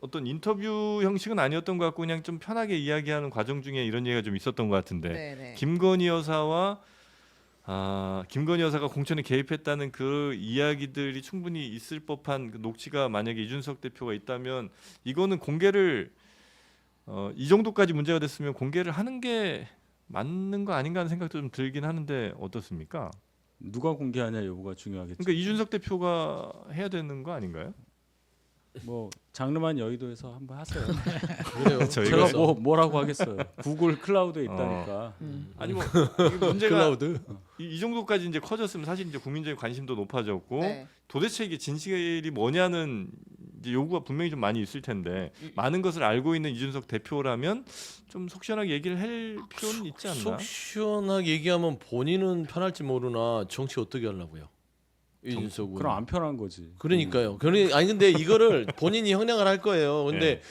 어떤 인터뷰 형식은 아니었던 것 같고 그냥 좀 편하게 이야기하는 과정 중에 이런 얘기가 좀 있었던 것 같은데 네네. 김건희 여사와 김건희 여사가 공천에 개입했다는 그 이야기들이 충분히 있을 법한 그 녹취가 만약에 이준석 대표가 있다면 이거는 공개를 이 정도까지 문제가 됐으면 공개를 하는 게 맞는 거 아닌가 하는 생각도 좀 들긴 하는데 어떻습니까? 누가 공개하냐 여부가 중요하겠죠. 그러니까 이준석 대표가 해야 되는 거 아닌가요? 뭐 장르만 여의도에서 한번 하세요. 그래요. 저희가 제가 뭐라고 하겠어요. 구글 클라우드에 있다니까. 아니 뭐 이게 문제가 클라우드. 이 정도까지 이제 커졌으면 사실 이제 국민적인 관심도 높아졌고 네. 도대체 이게 진실이 뭐냐는 이제 요구가 분명히 좀 많이 있을 텐데 많은 것을 알고 있는 이준석 대표라면 좀 속 시원하게 얘기를 할 필요는 있지 않나? 속 시원하게 얘기하면 본인은 편할지 모르나 정치 어떻게 하려고요? 이준석 그럼 안 편한 거지. 그러니까요. 아니 근데 이거를 본인이 형량을 할 거예요. 근데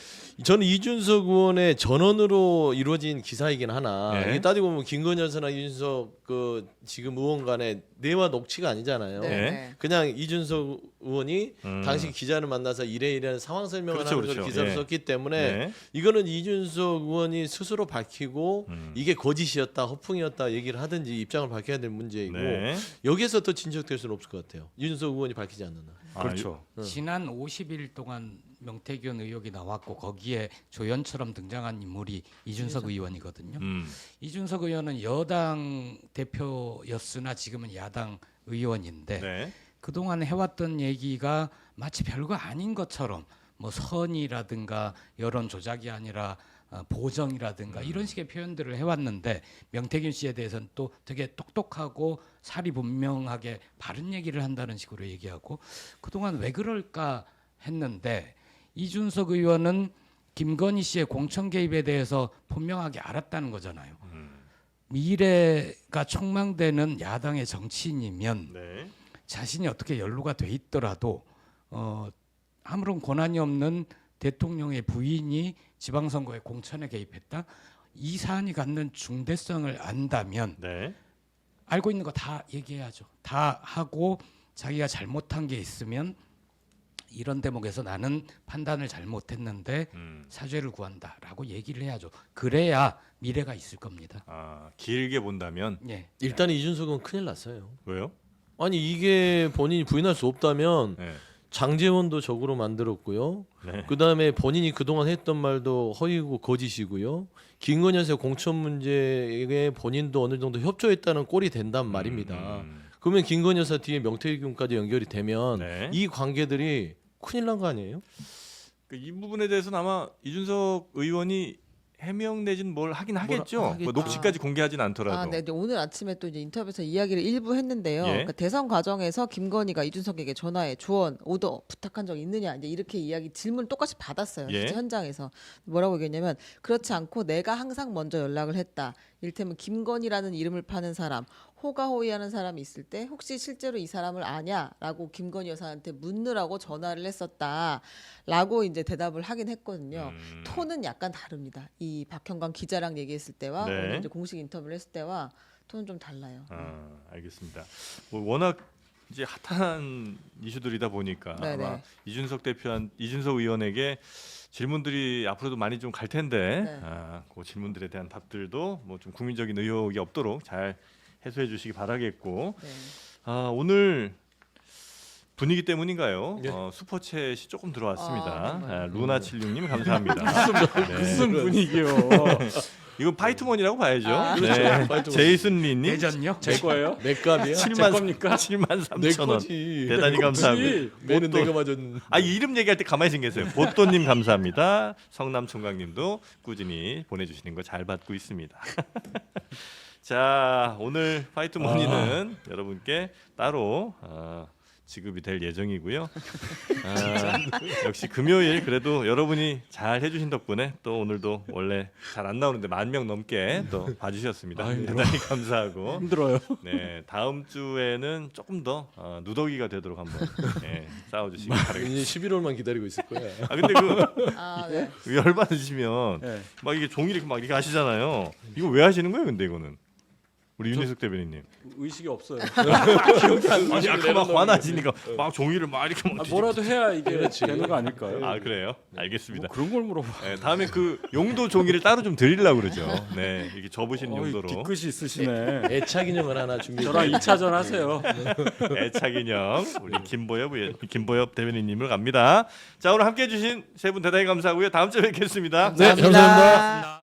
저는 이준석 의원의 전원으로 이루어진 기사이긴 하나 네. 이게 따지고 보면 김건희 여사나 이준석 그 지금 의원 간의 대화 녹취가 아니잖아요. 네. 그냥 이준석 의원이 당시 기자를 만나서 이래이래한 상황 설명을 그렇죠, 하는 걸 그렇죠. 기사로 예. 썼기 때문에 네. 이거는 이준석 의원이 스스로 밝히고 이게 거짓이었다, 허풍이었다 얘기를 하든지 입장을 밝혀야 될 문제이고 네. 여기에서 더 진척될 수는 없을 것 같아요. 이준석 의원이 밝히지 않는 한. 그렇죠. 지난 50일 동안 명태균 의혹이 나왔고 거기에 조연처럼 등장한 인물이 이준석 의원이거든요. 이준석 의원은 여당 대표였으나 지금은 야당 의원인데 네. 그동안 해왔던 얘기가 마치 별거 아닌 것처럼 뭐 선이라든가 여론 조작이 아니라 보정이라든가 이런 식의 표현들을 해왔는데 명태균 씨에 대해서는 또 되게 똑똑하고 살이 분명하게 바른 얘기를 한다는 식으로 얘기하고 그동안 왜 그럴까 했는데 이준석 의원은 김건희 씨의 공천 개입에 대해서 분명하게 알았다는 거잖아요. 미래가 촉망되는 야당의 정치인이면 네. 자신이 어떻게 연루가 돼 있더라도 아무런 권한이 없는 대통령의 부인이 지방선거에 공천에 개입했다. 이 사안이 갖는 중대성을 안다면 네. 알고 있는 거 다 얘기해야죠. 다 하고 자기가 잘못한 게 있으면 이런 대목에서 나는 판단을 잘못했는데 사죄를 구한다라고 얘기를 해야죠. 그래야 미래가 있을 겁니다. 길게 본다면 예. 일단 이준석은 큰일 났어요. 왜요? 아니 이게 본인이 부인할 수 없다면 네. 장제원도 적으로 만들었고요. 네. 그다음에 본인이 그동안 했던 말도 허위고 거짓이고요. 김건희 여사 공천 문제에 본인도 어느 정도 협조했다는 꼴이 된단 말입니다. 그러면 김건희 여사 뒤에 명태균까지 연결이 되면 네. 이 관계들이 큰일 난 거 아니에요? 이 부분에 대해서는 아마 이준석 의원이 해명 내진 뭘 하긴 하겠죠. 뭐 하겠죠. 녹취까지 공개하진 않더라도. 네. 오늘 아침에 또 이제 인터뷰에서 이야기를 일부 했는데요. 예. 그러니까 대선 과정에서 김건희가 이준석에게 전화해 조언, 오더 부탁한 적 있느냐 이제 이렇게 질문 똑같이 받았어요. 예. 실제 현장에서 뭐라고 얘기했냐면 그렇지 않고 내가 항상 먼저 연락을 했다. 이를테면 김건희라는 이름을 파는 사람, 호가호위하는 사람이 있을 때 혹시 실제로 이 사람을 아냐라고 김건희 여사한테 묻느라고 전화를 했었다라고 이제 대답을 하긴 했거든요. 톤은 약간 다릅니다. 이 박형광 기자랑 얘기했을 때와 네. 오늘 이제 공식 인터뷰를 했을 때와 톤은 좀 달라요. 알겠습니다. 뭐 워낙 이제 핫한 이슈들이다 보니까 네네. 아마 이준석 의원에게 질문들이 앞으로도 많이 좀 갈 텐데 네. 그 질문들에 대한 답들도 뭐 좀 국민적인 의혹이 없도록 잘 해소해 주시기 바라겠고 네. 오늘 분위기 때문인가요? 예. 슈퍼챗이 조금 들어왔습니다. 정말. 루나76님 감사합니다. 무슨 분위기요? 이건 파이트몬이라고 봐야죠. 그렇죠. 네. 파이트몬. 제이슨 리님 예전요? 제 거예요? 내 값이야? 7만 겁니까? 7만 내 3천 원. 거지. 대단히 감사합니다. 매는 보또- 내가 맞은. 아 이름 얘기할 때 가만히 생겼어요. 보또님 감사합니다. 성남 총각님도 꾸준히 보내주시는 거 잘 받고 있습니다. 자 오늘 파이트 머니는 여러분께 따로 지급이 될 예정이고요. 역시 금요일 그래도 여러분이 잘 해주신 덕분에 또 오늘도 원래 잘 안 나오는데 10,000명 넘게 또 봐주셨습니다. 대단히 감사하고 힘들어요. 네 다음 주에는 조금 더 누더기가 되도록 한번 싸워주시기 바라겠습니다. 이제 11월만 기다리고 있을 거야. 아 근데 그 아, 네. 열받으시면 네. 막 이게 종이 이렇게 막 이렇게 하시잖아요. 이거 왜 하시는 거예요? 근데 이거는 우리 윤희숙 대변인님. 의식이 없어요. 아니 아까 막 화나시니까 막 종이를 막 이렇게 막 뭐라도 해야 이게 되는 거 아닐까요? 아 그래요? 알겠습니다. 뭐 그런 걸 물어봐. 네, 다음에 그 용도 종이를 따로 좀 드리려고 그러죠. 네, 이렇게 접으신 용도로 뒤끝이 있으시네. 애착 인형을 하나 준비해. 저랑 2차전 하세요. 애착 인형 우리 김보엽 대변인님을 갑니다. 자 오늘 함께해 주신 세 분 대단히 감사하고요. 다음 주에 뵙겠습니다. 네, 감사합니다.